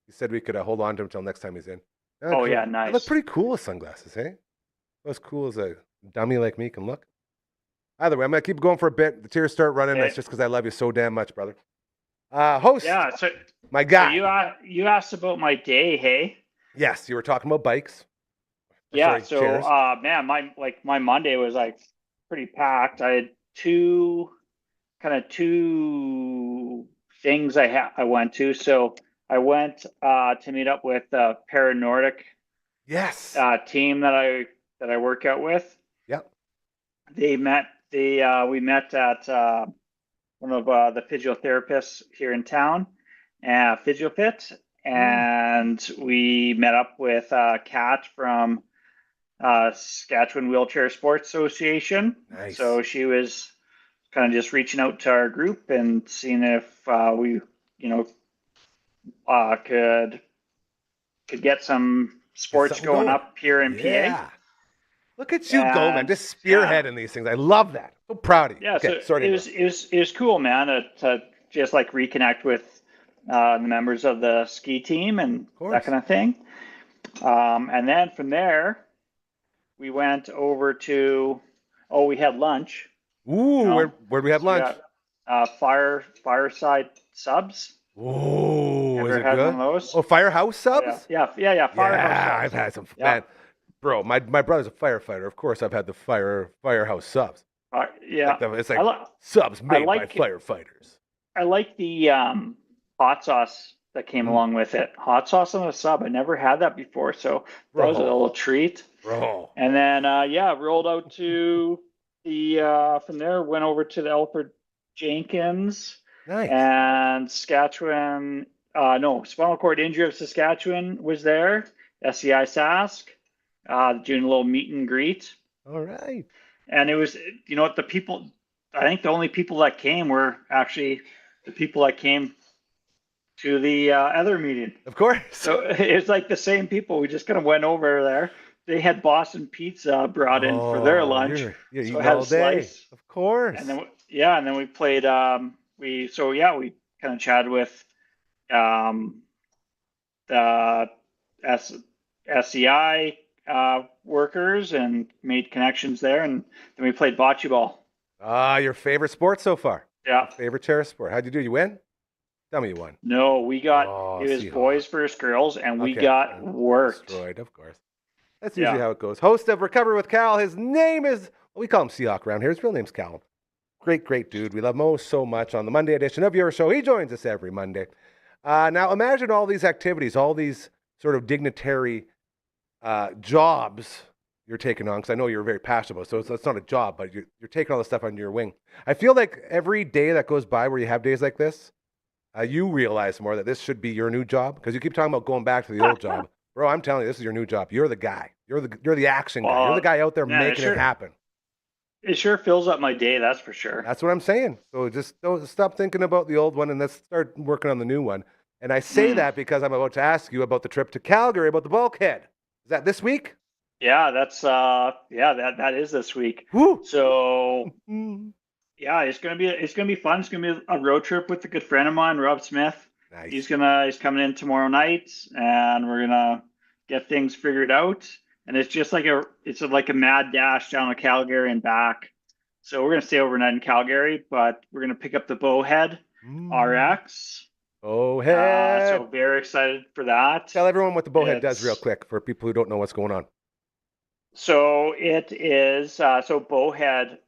He said we could hold on to him until next time he's in. Yeah, nice. They look pretty cool with sunglasses, hey? As cool as a dummy like me can look. Either way, I'm going to keep going for a bit. The tears start running. That's just because I love you so damn much, brother. Host. Yeah, so my guy. So you asked about my day, hey? Yes, you were talking about bikes. Yeah, man, my Monday was like pretty packed. I had two things I went to. So I went to meet up with Paranordic team that I work out with. Yep. We met at one of the physiotherapists here in town, PhysioFit, and we met up with Kat from Saskatchewan Wheelchair Sports Association. Nice. So she was kind of just reaching out to our group and seeing if we could get some sports going up here in PA. Look at you go, man! Just spearheading these things. I love that. So proud of you. Yeah, okay, so it was cool, man, to just like reconnect with the members of the ski team and that kind of thing. And then from there, we went over to we had lunch. Ooh, where'd we have lunch? Fireside Subs. Ooh, is it had good? One of those? Oh, Firehouse Subs? Yeah. Firehouse Subs. I've had some. Man, bro, my brother's a firefighter. Of course, I've had the Firehouse Subs. It's like subs made by firefighters. I like the hot sauce that came along with it. Hot sauce on a sub. I never had that before, so that was a little treat. Bro. And then rolled out to the from there, went over to the Alfred Jenkins. Nice. And Saskatchewan, Spinal Cord Injury of Saskatchewan was there. SCI Sask, doing a little meet and greet. All right. And it was, the people, I think the only people that came were actually the people that came to the other meeting. Of course. So it's like the same people. We just kind of went over there, they had Boston pizza brought in for their lunch. You're So eating I had all a day. slice. Of course. And then we played, we kind of chatted with the S, SEI workers and made connections there. And then we played bocce ball. Your favorite sport so far? Yeah. Your favorite chair sport. How'd you do? You win? Tell me you won. No, we got, it was Seahawks. boys versus girls, and we Okay. got worked. Destroyed, of course. That's Yeah. usually how it goes. Host of Recover with Cal. His name is, we call him Seahawk around here. His real name's Cal. Great, great dude. We love Mo so much on the Monday edition of your show. He joins us every Monday. Now, imagine all these activities, all these sort of dignitary jobs you're taking on, because I know you're very passionate about it. So it's not a job, but you're taking all this stuff under your wing. I feel like every day that goes by where you have days like this, you realize more that this should be your new job, because you keep talking about going back to the old job. Bro, I'm telling you, this is your new job. You're the guy. You're the action guy. You're the guy out there making it happen. It sure fills up my day, that's for sure. That's what I'm saying. So just don't stop thinking about the old one and let's start working on the new one. And I say that because I'm about to ask you about the trip to Calgary, about the bulkhead. Is that this week? Yeah, that's that is this week. Woo! So yeah, it's gonna be fun. It's gonna be a road trip with a good friend of mine, Rob Smith. Nice. He's coming in tomorrow night, and we're gonna get things figured out. And it's just like a mad dash down to Calgary and back. So we're gonna stay overnight in Calgary, but we're gonna pick up the Bowhead RX. Bowhead. So very excited for that. Tell everyone what the Bowhead does real quick for people who don't know what's going on. So it is Bowhead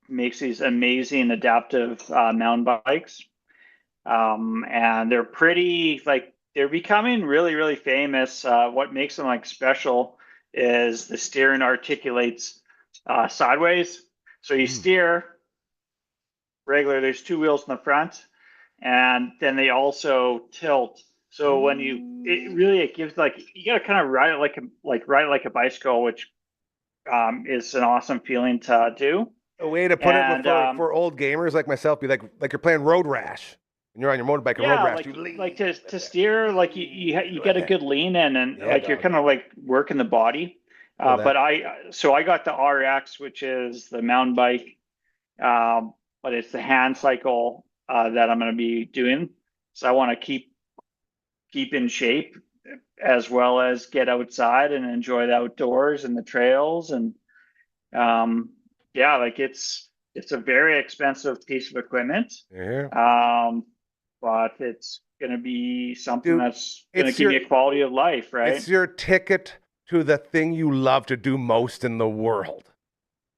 makes these amazing adaptive mountain bikes, and they're pretty they're becoming really, really famous. What makes them special is the steering articulates sideways. So you steer regular. There's two wheels in the front, and then they also tilt. So when it gives you gotta kind of ride it like a bicycle, which is an awesome feeling to do. A way to put it for old gamers like myself, be like you're playing Road Rash. When you're on your motorbike and Road Rash, to steer, you get a good lean in, and you're kind of working the body. But I got the RX, which is the mountain bike, but it's the hand cycle that I'm going to be doing. So I want to keep in shape as well as get outside and enjoy the outdoors and the trails. And it's a very expensive piece of equipment. Yeah. But it's going to be something that's going to give you a quality of life, right? It's your ticket to the thing you love to do most in the world.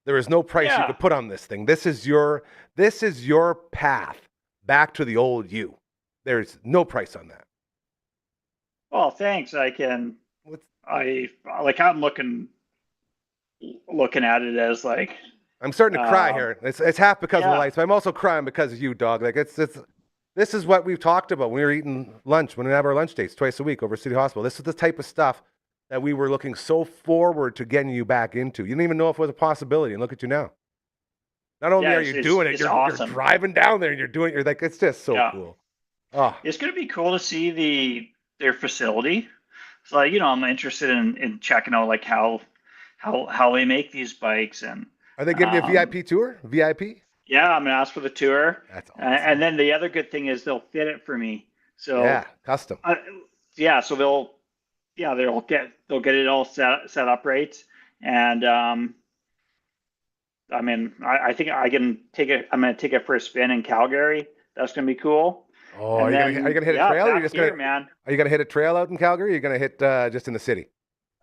There is no price you could put on this thing. This is your path back to the old you. There's no price on that. Well, thanks. I'm looking at it as I'm starting to cry here. It's half because of the lights, but I'm also crying because of you, dog. This is what we've talked about when we were eating lunch, when we have our lunch dates twice a week over at City Hospital. This is the type of stuff that we were looking so forward to getting you back into. You didn't even know if it was a possibility, and look at you now. Not only are you doing it, you're driving down there and you're doing it. You're like, it's just so cool. Oh. It's going to be cool to see their facility. So, I'm interested in checking out how they make these bikes. And are they giving you a VIP tour? VIP? Yeah, I'm going to ask for the tour. That's awesome. And then the other good thing is they'll fit it for me. So custom. So they'll get it all set up right. And I think I can take it. I'm going to take it for a spin in Calgary. That's going to be cool. Oh, are you gonna hit a trail? Or are you gonna hit a trail out in Calgary? Or are you gonna hit just in the city?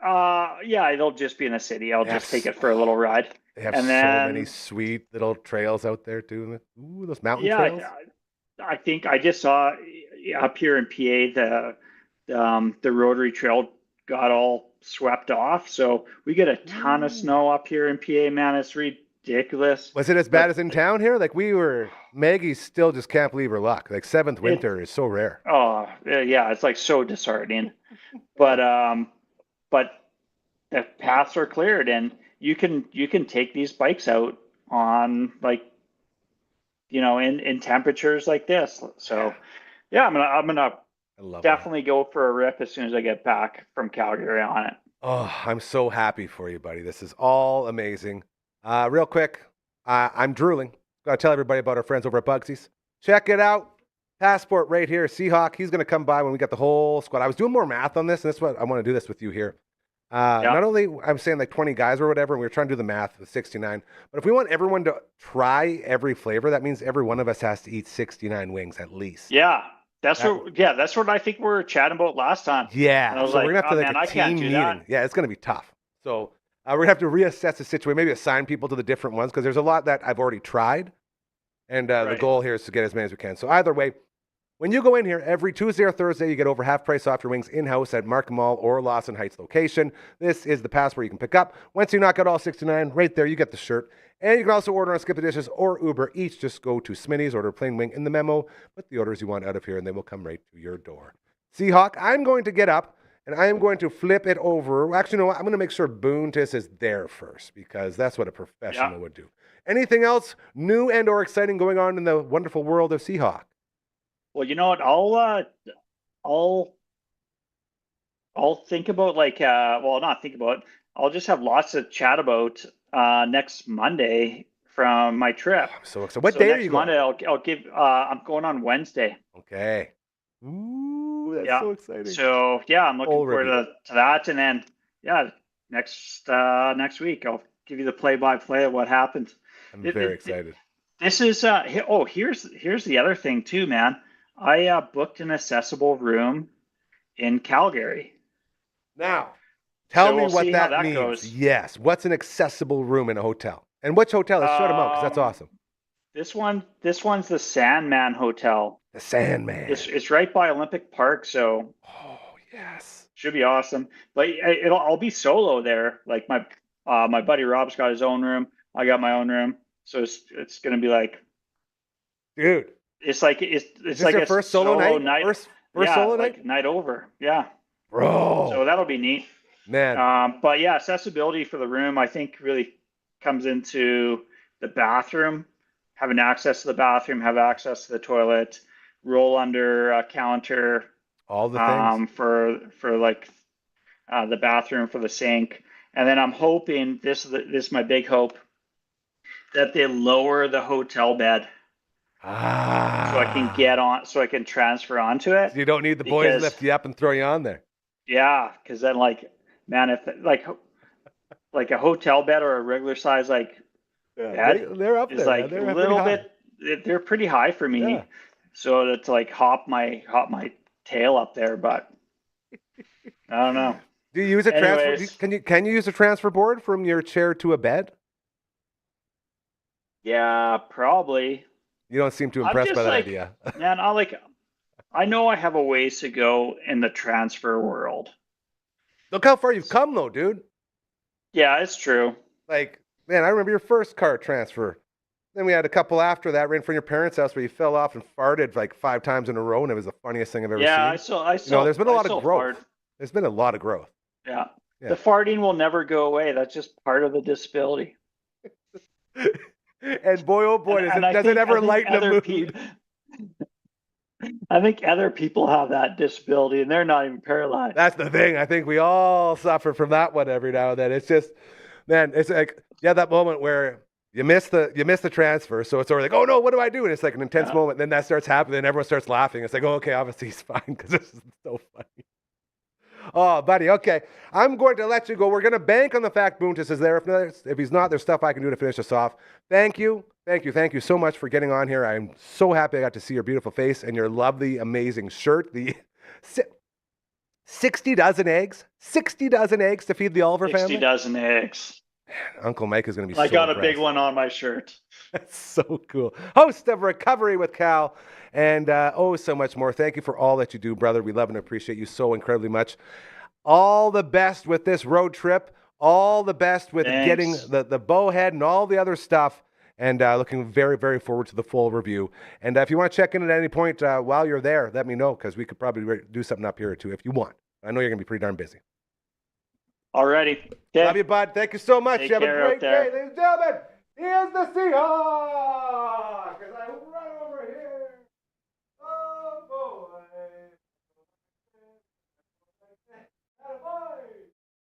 It'll just be in the city. I'll just take it for a little ride. They have so many sweet little trails out there too. Ooh, those mountain trails. I think I just saw up here in PA the Rotary Trail got all swept off. So we get a ton of snow up here in PA, man. It's ridiculous. Was it as bad as in town here? Maggie still just can't believe her luck. Seventh winter is so rare. Oh yeah, it's so disheartening. But the paths are cleared, and you can take these bikes out on in temperatures like this. So I'm gonna definitely go for a rip as soon as I get back from Calgary on it. Oh, I'm so happy for you, buddy. This is all amazing. Real quick, I'm drooling. Gotta tell everybody about our friends over at Bugsy's. Check it out. Passport right here. Seahawk, he's gonna come by when we got the whole squad. I was doing more math on this, and that's what I want to do this with you here. Not only I'm saying like 20 guys or whatever, and we were trying to do the math with 69, but if we want everyone to try every flavor, that means every one of us has to eat 69 wings at least. Yeah. That's what I think we were chatting about last time. Yeah. And I was so like, we're gonna have to oh, like man, a I can't team do meeting. that. Yeah, it's gonna be tough. So we're gonna have to reassess the situation, maybe assign people to the different ones because there's a lot that I've already tried, and the Right. goal here is to get as many as we can. So either way, when you go in here every Tuesday or Thursday, you get over half price off your wings in-house at Markham Mall or Lawson Heights location. This is the pass where you can pick up. Once you knock out all 69, right there, you get the shirt. And you can also order on Skip the Dishes or Uber Eats. Just go to Smitty's, order a plain wing in the memo, put the orders you want out of here, and they will come right to your door. Seahawk, I'm going to get up, and I am going to flip it over. Actually, no, I'm going to make sure Boontis is there first, because that's what a professional would do. Anything else new and or exciting going on in the wonderful world of Seahawk? Well, you know what? I'll think about not think about. I'll just have lots of chat about next Monday from my trip. I'm so excited. What day are you going? Monday, I'll give. I'm going on Wednesday. Okay. Ooh, that's so exciting. So I'm looking forward to that, and then next week I'll give you the play-by-play of what happened. I'm very excited. This is here's the other thing too, man. I booked an accessible room in Calgary. Now, tell me we'll what see how that means. goes. Yes. What's an accessible room in a hotel? And which hotel? Let's shut them out because that's awesome. This one's the Sandman Hotel. The Sandman. It's right by Olympic Park, so yes, should be awesome. But I'll be solo there. Like my buddy Rob's got his own room. I got my own room, so it's gonna be like, dude. It's like your a first solo night. First solo night. Night over. Yeah. Bro. So that'll be neat. Man. But accessibility for the room, I think, really comes into the bathroom, having access to the bathroom, have access to the toilet, roll under a counter, all the things for like the bathroom, for the sink, and then I'm hoping this is my big hope, that they lower the hotel bed. So I can get on, so I can transfer onto it. So you don't need the boys lift you up and throw you on there. Yeah, because then man, if like a hotel bed or a regular size bed, they're up there. Like they're a little bit. They're pretty high for me. Yeah. So to like hop my tail up there, but I don't know. Do you use a transfer? Can you use a transfer board from your chair to a bed? Yeah, probably. You don't seem too impressed by that idea. Man, I know I have a ways to go in the transfer world. Look how far you've come, though, dude. Yeah, it's true. Like, man, I remember your first car transfer. Then we had a couple after that right in front of your parents' house where you fell off and farted like 5 times in a row, and it was the funniest thing I've ever seen. Yeah, I saw. There's been a lot of growth. There's been a lot of growth. Yeah. The farting will never go away. That's just part of the disability. And boy, oh boy, does it ever lighten the mood. I think other people have that disability and they're not even paralyzed. That's the thing. I think we all suffer from that one every now and then. It's just, man, it's like, that moment where you miss the transfer. So it's sort of like, oh no, what do I do? And it's like an intense moment. And then that starts happening and everyone starts laughing. It's like, oh, okay, obviously he's fine because this is so funny. Oh, buddy. Okay. I'm going to let you go. We're going to bank on the fact Boontis is there. If he's not, there's stuff I can do to finish us off. Thank you so much for getting on here. I'm so happy I got to see your beautiful face and your lovely, amazing shirt. The 60 dozen eggs. 60 dozen eggs to feed the Oliver family. 60 dozen eggs. Man, Uncle Mike is going to be so I got impressed. a big one on my shirt. That's so cool. Host of Recovery with Cal, and so much more. Thank you for all that you do, brother. We love and appreciate you so incredibly much. All the best with this road trip. All the best with getting the bowhead and all the other stuff. And looking very, very forward to the full review. And if you want to check in at any point while you're there, let me know, because we could probably do something up here too if you want. I know you're going to be pretty darn busy. Alrighty. Okay. Love you, bud. Thank you so much. Take you have care a great out there. day, ladies and gentlemen. Here's the Seahawk as I run over here. Oh, boy. Attaboy.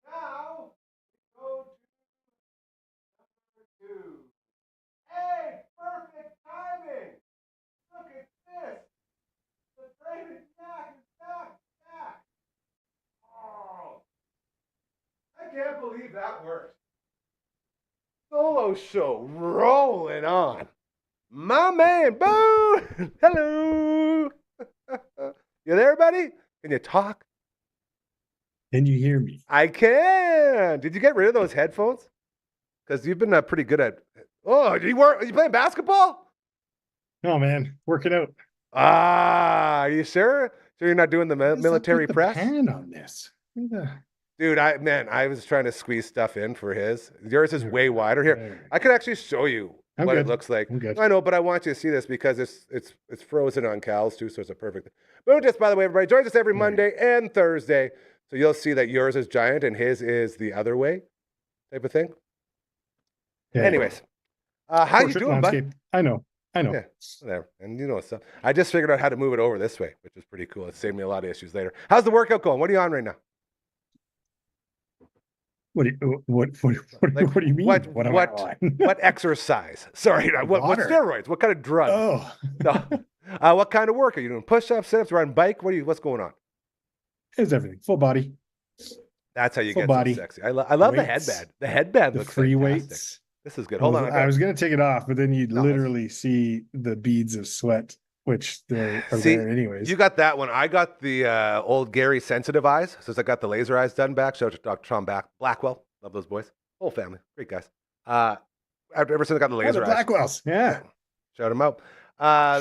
Now, that works. Solo show rolling on. My man, Boo! Hello! You there, buddy? Can you talk? Can you hear me? I can. Did you get rid of those headphones? Because you've been pretty good at. Oh, are you playing basketball? No, man, working out. Are you sure? So you're not doing the military press? Pan on this. Dude, I was trying to squeeze stuff in for his. Yours is way wider. Here, I could actually show you what it looks like. I'm good. I know, but I want you to see this because it's frozen on Cal's too, so it's a perfect. Boom! Just by the way, everybody joins us every Monday and Thursday, so you'll see that yours is giant and his is the other way, type of thing. Yeah. Anyways, how you doing, bud? I know. Yeah, whatever. And you know stuff. I just figured out how to move it over this way, which is pretty cool. It saved me a lot of issues later. How's the workout going? What are you on right now? What do you mean? What exercise? Sorry, what steroids? What kind of drug? Oh, no. What kind of work are you doing? Push-ups, sit-ups, riding bike? What's going on? It's everything. Full body. That's how you Full get body. so sexy. I love Weights. the headband. The headband looks free fantastic. weights. This is good. Hold on. I was gonna take it off, but then you'd literally see the beads of sweat, which they are there anyways. You got that one. I got the old Gary sensitive eyes. Since I got the laser eyes done back. Shout out to Dr. Tom Blackwell. Love those boys. Whole family. Great guys. Ever since I got the laser eyes. Blackwells. Yeah. Shout them out.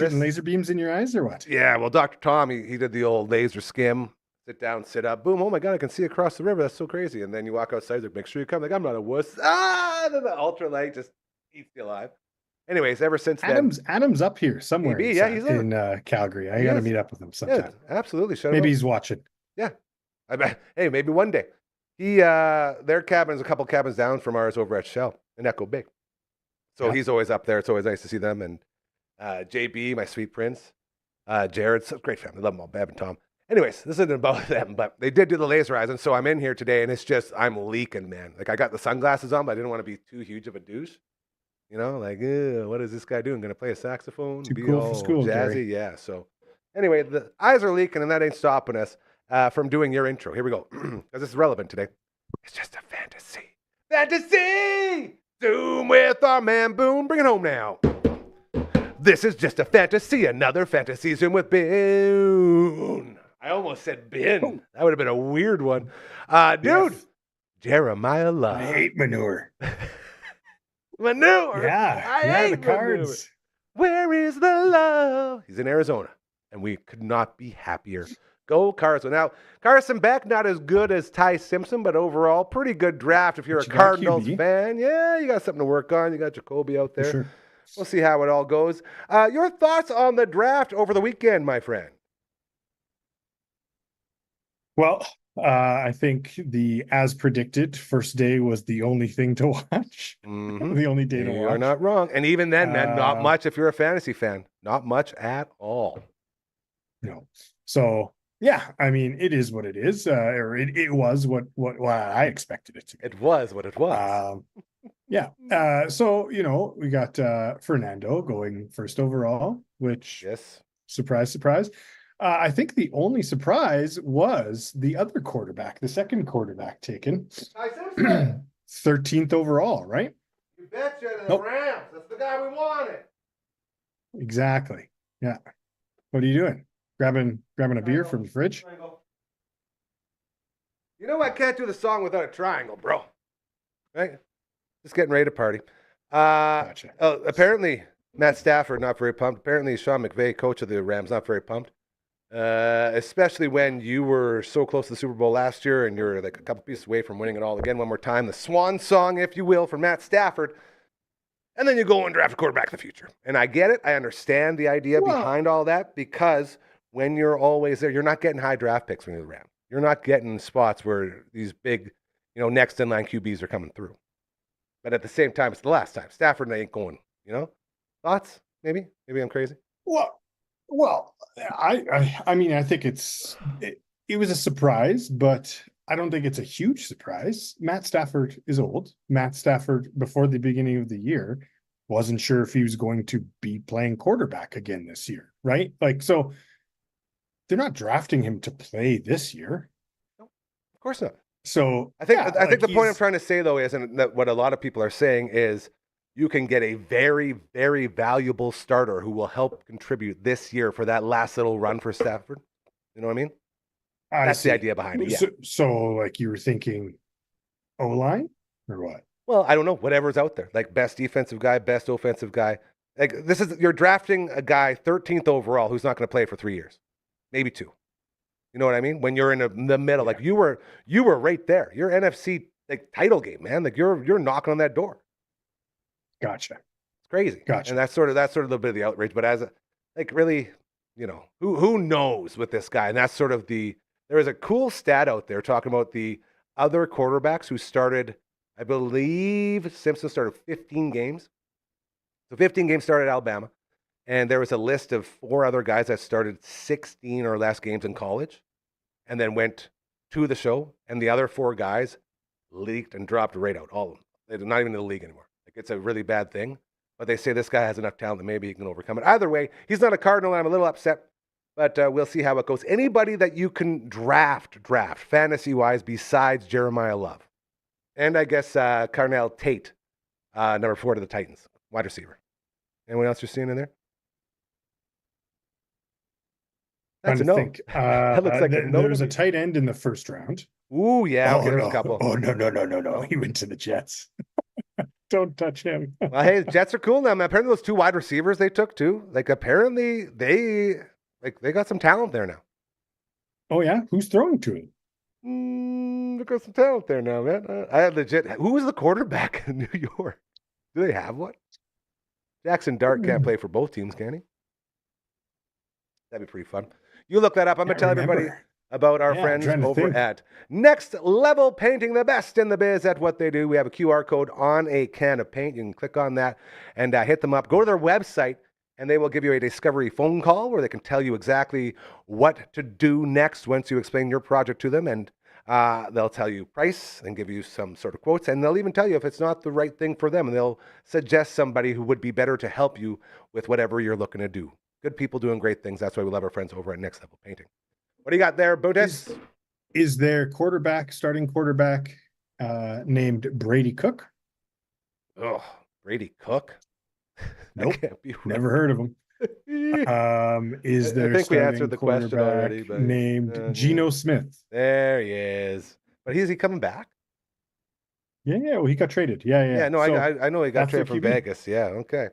Shooting laser beams in your eyes or what? Yeah, well, Dr. Tom, he did the old laser skim. Sit down, sit up. Boom. Oh, my God, I can see across the river. That's so crazy. And then you walk outside. Like, make sure you come. Like, I'm not a wuss. Then the ultralight just eats you alive. Anyways, ever since then. Adam's up here somewhere he's in Calgary. I got to meet up with him sometime. Yeah, absolutely. Maybe he's watching. Yeah. I bet. Hey, maybe one day. Their cabin is a couple cabins down from ours over at Shell in Echo Bay. So he's always up there. It's always nice to see them. And JB, my sweet prince, Jared, so great family. Love them all, Bab and Tom. Anyways, this isn't about them, but they did do the laser eyes. And so I'm in here today, and it's just, I'm leaking, man. Like, I got the sunglasses on, but I didn't want to be too huge of a douche. You know, like, what is this guy doing? Going to play a saxophone? Too cool for school, jazzy? Gary. Yeah, so anyway, the eyes are leaking, and that ain't stopping us from doing your intro. Here we go, because this is relevant today. It's just a fantasy. Fantasy! Zoom with our man Boone. Bring it home now. This is just a fantasy, another fantasy Zoom with Boone. I almost said bin. That would have been a weird one. Dude, yes. Jeremiah Love. I hate manure. Manure? Yeah. I hate the cards. Manure. Where is the love? He's in Arizona, and we could not be happier. Go Carson. Now, Carson Beck, not as good as Ty Simpson, but overall, pretty good draft if you're a Cardinals fan. Yeah, you got something to work on. You got Jacoby out there. Sure. We'll see how it all goes. Your thoughts on the draft over the weekend, my friend? Well, I think as predicted, first day was the only thing to watch. Mm-hmm. The only day to watch. You are not wrong. And even then, man, not much if you're a fantasy fan. Not much at all. No. So, yeah, I mean, it is what it is. Or it was what I expected it to be. It was what it was. Yeah. So, we got Fernando going first overall, which, surprise, surprise. I think the only surprise was the other quarterback, the second quarterback taken. 13th overall, right? You betcha, the Rams. That's the guy we wanted. Exactly. Yeah. What are you doing? Grabbing a beer from the fridge? Triangle. You know I can't do the song without a triangle, bro. Right? Just getting ready to party. Gotcha. Apparently, Matt Stafford not very pumped. Apparently, Sean McVay, coach of the Rams, not very pumped. Especially when you were so close to the Super Bowl last year and you're like a couple pieces away from winning it all again one more time. The swan song, if you will, for Matt Stafford. And then you go and draft a quarterback in the future. And I get it. I understand the idea behind all that because when you're always there, you're not getting high draft picks when you're the Rams. You're not getting spots where these big, next in line QBs are coming through. But at the same time, it's the last time. Stafford ain't going, Thoughts? Maybe I'm crazy. Well, I mean, I think it was a surprise, but I don't think it's a huge surprise. Matt Stafford is old. Matt Stafford, before the beginning of the year, wasn't sure if he was going to be playing quarterback again this year, right? So they're not drafting him to play this year. No, of course not. So I think the point I'm he's- trying to say though is, and that what a lot of people are saying is, you can get a very, very valuable starter who will help contribute this year for that last little run for Stafford. You know what I mean? I That's see. the idea behind it. Yeah. So like you were thinking O-line or what? Well, I don't know. Whatever's out there, like best defensive guy, best offensive guy. Like this is, you're drafting a guy 13th overall who's not going to play for 3 years, maybe 2. You know what I mean? When you're in the middle, like you were right there. You're NFC like title game, man. Like you're knocking on that door. Gotcha. It's crazy. Gotcha. And that's sort of a little bit of the outrage. But as a, like really, you know, who knows with this guy? And that's sort of there is a cool stat out there talking about the other quarterbacks who started. I believe Simpson started 15 games. So 15 games started at Alabama. And there was a list of 4 other guys that started 16 or less games in college and then went to the show. And the other 4 guys leaked and dropped right out, all of them. They're not even in the league anymore. Like, it's a really bad thing. But they say this guy has enough talent that maybe he can overcome it. Either way, he's not a Cardinal, and I'm a little upset. But we'll see how it goes. Anybody that you can draft fantasy-wise besides Jeremiah Love. And I guess Carnell Tate, number 4 to the Titans, wide receiver. Anyone else you're seeing in there? That's a no. Think. That looks like a no there was to a me. tight end in the first round. Ooh, yeah. Okay, there's no. a couple. Oh, no. He went to the Jets. Don't touch him. Well, hey, Jets are cool now, man. Apparently those 2 wide receivers they took too. Like apparently they got some talent there now. Oh yeah, who's throwing to him? They got some talent there now, man. I had legit. Who was the quarterback in New York? Do they have one? Jackson Dart can't play for both teams, can he? That'd be pretty fun. You look that up. I'm gonna tell everybody about our friends over at Next Level Painting, the best in the biz at what they do. We have a QR code on a can of paint. You can click on that and hit them up. Go to their website, and they will give you a discovery phone call where they can tell you exactly what to do next once you explain your project to them. And they'll tell you price and give you some sort of quotes. And they'll even tell you if it's not the right thing for them. And they'll suggest somebody who would be better to help you with whatever you're looking to do. Good people doing great things. That's why we love our friends over at Next Level Painting. What do you got there, Bodes? Is their starting quarterback, named Brady Cook? Oh, Brady Cook? Nope, never heard of him. Is there? I think we answered the question already. But, named Geno Smith. There he is. But is he coming back? Yeah. Well, he got traded. Yeah. No, so I know he got traded from Vegas. Yeah. Okay.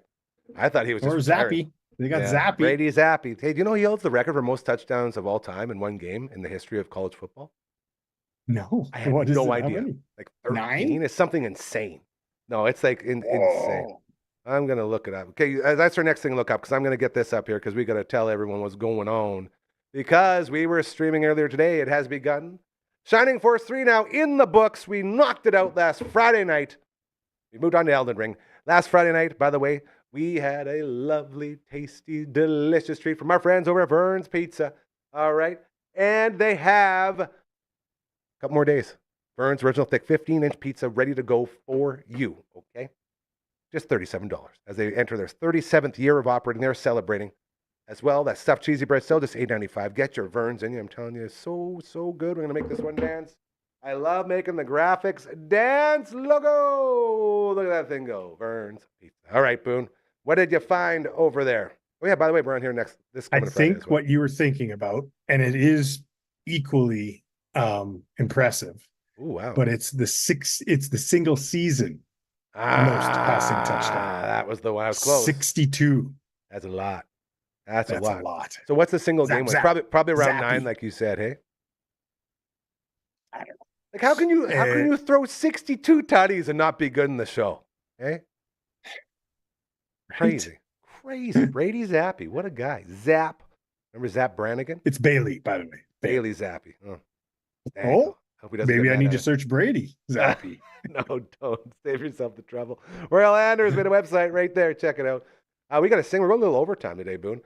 I thought he was or just Zappy. They got Zappy. Brady Zappy. Hey, do you know he holds the record for most touchdowns of all time in one game in the history of college football? No, I had no idea. Like 13? 9? It's something insane. No, it's like insane. I'm going to look it up. Okay, that's our next thing to look up because I'm going to get this up here because we got to tell everyone what's going on. Because we were streaming earlier today, it has begun. Shining Force 3 now in the books. We knocked it out last Friday night. We moved on to Elden Ring. Last Friday night, by the way, we had a lovely, tasty, delicious treat from our friends over at Vern's Pizza. All right. And they have a couple more days. Vern's Original Thick 15-inch pizza ready to go for you. Okay. Just $37 as they enter their 37th year of operating. They're celebrating as well. That stuffed cheesy bread still just $8.95. Get your Vern's in you. I'm telling you, it's so good. We're going to make this one dance. I love making the graphics dance logo. Look at that thing go. Vern's Pizza. All right, Boone. What did you find over there? Oh, yeah, by the way, we're on here next. I think what you were thinking about, and it is equally impressive. Oh, wow. But it's the single season most passing touchdown. That was the one I was close. 62. That's a lot. That's a lot. A lot. So what's the single game one? Probably around Zappy. 9, like you said, hey? I don't know. Like how can you throw 62 tutties and not be good in the show? Hey? Crazy. Brady Zappy. What a guy. Zap. Remember Zap Brannigan? It's Bailey, by the way. Bailey Zappy. Oh, maybe I need to search Brady Zappy. No, don't. Save yourself the trouble. Royal Anders made a website right there. Check it out. We got to sing. We're going a little overtime today, Boone.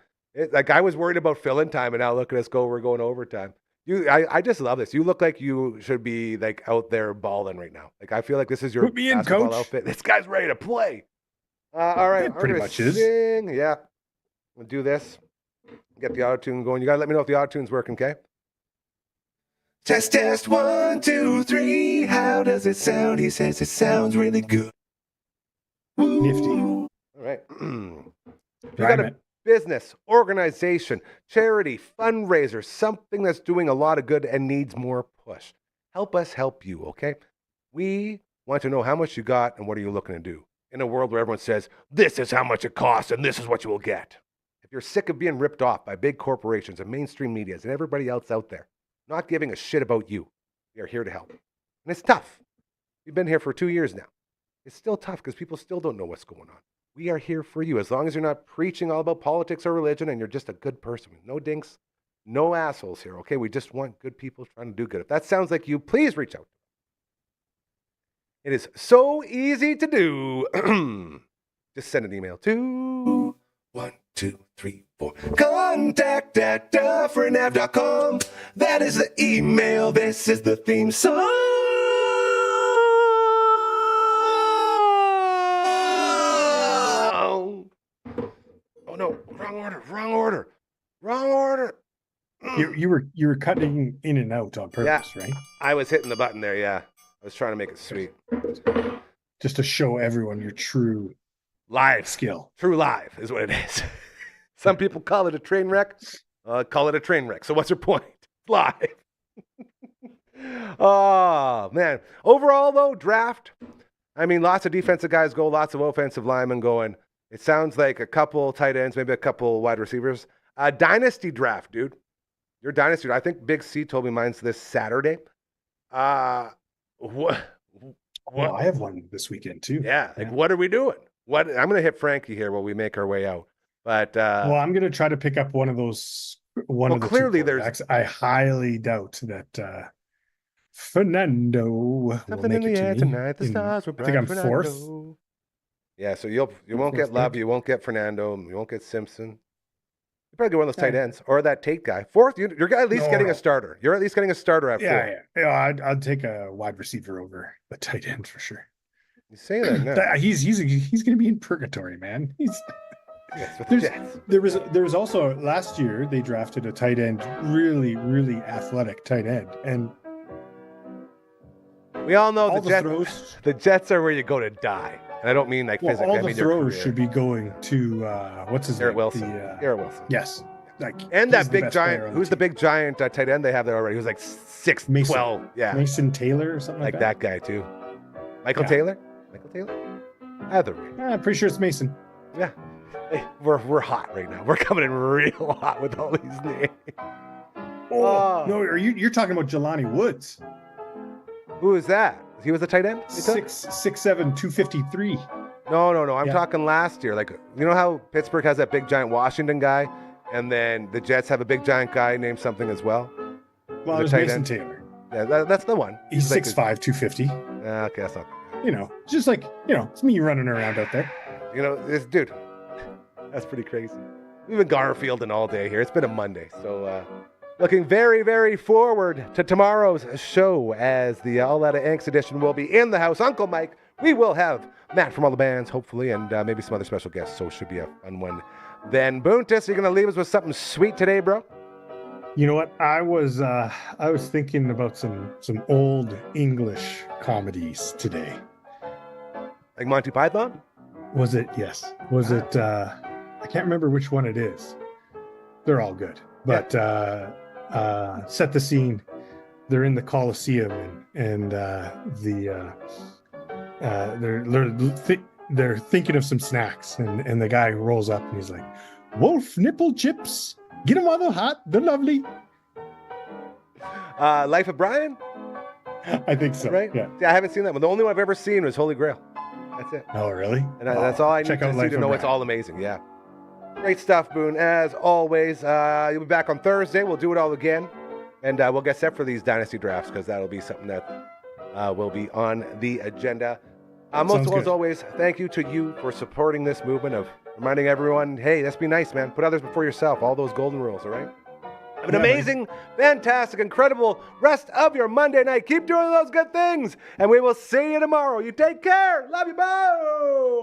Like I was worried about filling time, and now look at us go. We're going overtime. I just love this. You look like you should be like out there balling right now. Like I feel like this is your Put me in, basketball coach. outfit. This guy's ready to play. All right, it pretty much is. Yeah, we'll do this. Get the auto tune going. You gotta let me know if the auto tune's working, okay? Test, 1, 2, 3. How does it sound? He says it sounds really good. Nifty. All right. If you got a business, organization, charity, fundraiser, something that's doing a lot of good and needs more push, help us help you, okay? We want to know how much you got and what are you looking to do in a world where everyone says, this is how much it costs and this is what you will get. If you're sick of being ripped off by big corporations and mainstream medias and everybody else out there not giving a shit about you, we are here to help. And it's tough. We've been here for 2 years now. It's still tough because people still don't know what's going on. We are here for you. As long as you're not preaching all about politics or religion and you're just a good person. No dinks, no assholes here, okay? We just want good people trying to do good. If that sounds like you, please reach out. It is so easy to do. Just send an email to 1, 2, 3, 4. contact@dufferinave.com. That is the email. This is the theme song. Oh no, wrong order. You were cutting in and out on purpose, right? I was hitting the button there, yeah. I was trying to make it sweet. Just to show everyone your true live skill. True live is what it is. Some people call it a train wreck. Call it a train wreck. So what's your point? Live. Oh, man. Overall, though, draft. I mean, lots of defensive guys go, lots of offensive linemen going. It sounds like a couple tight ends, maybe a couple wide receivers. Dynasty draft, dude. Your dynasty. I think Big C told me mine's this Saturday. What? Well, I have one this weekend too. Yeah. Like, what are we doing? I'm going to hit Frankie here while we make our way out. But well, I'm going to try to pick up one of those. Of the clearly there's. I highly doubt that Fernando something in the air tonight. The stars were bright. I think I'm Fernando. fourth. Yeah, so you won't get Love, you won't get Fernando, you won't get Simpson. You probably get one of those tight ends or that Tate guy. Fourth, you're at least getting a starter. You're at least getting a starter at fourth. Yeah. I'd take a wide receiver over the tight end for sure. You say that now. He's going to be in purgatory, man. There was also last year they drafted a tight end, really, really athletic tight end, and we all know the Jets are where you go to die. And I don't mean like physically. All I mean the throws should be going to what's his Garrett name? Wilson. Garrett Wilson. Yes. And that big giant. Who's the big giant tight end they have there already? Who's like 6'12". Yeah. Mason Taylor or something like that guy too. Michael Taylor. Either way. I'm pretty sure it's Mason. Yeah. Hey, we're hot right now. We're coming in real hot with all these names. No, you're talking about Jelani Woods. Who is that? He was a tight end? 6'7", 253. No. I'm talking last year. Like, you know how Pittsburgh has that big giant Washington guy, and then the Jets have a big giant guy named something as well? Well, there's Mason Taylor. Yeah, that's the one. He's 6'5", 250. Okay, that's not. Just like, it's me running around out there. This dude. That's pretty crazy. We've been Garfielding all day here. It's been a Monday, so looking very, very forward to tomorrow's show as the All Out of Angst edition will be in the house. Uncle Mike, we will have Matt from all the bands, hopefully, and maybe some other special guests, so it should be a fun one. Then, Boontis, you're going to leave us with something sweet today, bro? You know what? I was thinking about some old English comedies today. Like Monty Python? Was it? Yes. Was it? I can't remember which one it is. They're all good, but set the scene. They're in the Colosseum, and they're thinking of some snacks, and the guy rolls up and he's like, "Wolf nipple chips, get them while they're hot. They're lovely." Life of Brian? I think so. Right? Yeah. I haven't seen that one. The only one I've ever seen was Holy Grail. That's it. Oh, really? And that's all I need to see to know it's all amazing. Yeah. Great stuff, Boone. As always, you'll be back on Thursday. We'll do it all again. And we'll get set for these dynasty drafts because that'll be something that will be on the agenda. Most of all, as always, thank you to you for supporting this movement of reminding everyone, hey, let's be nice, man. Put others before yourself. All those golden rules, all right? Have an amazing, fantastic, incredible rest of your Monday night. Keep doing those good things. And we will see you tomorrow. You take care. Love you, bye.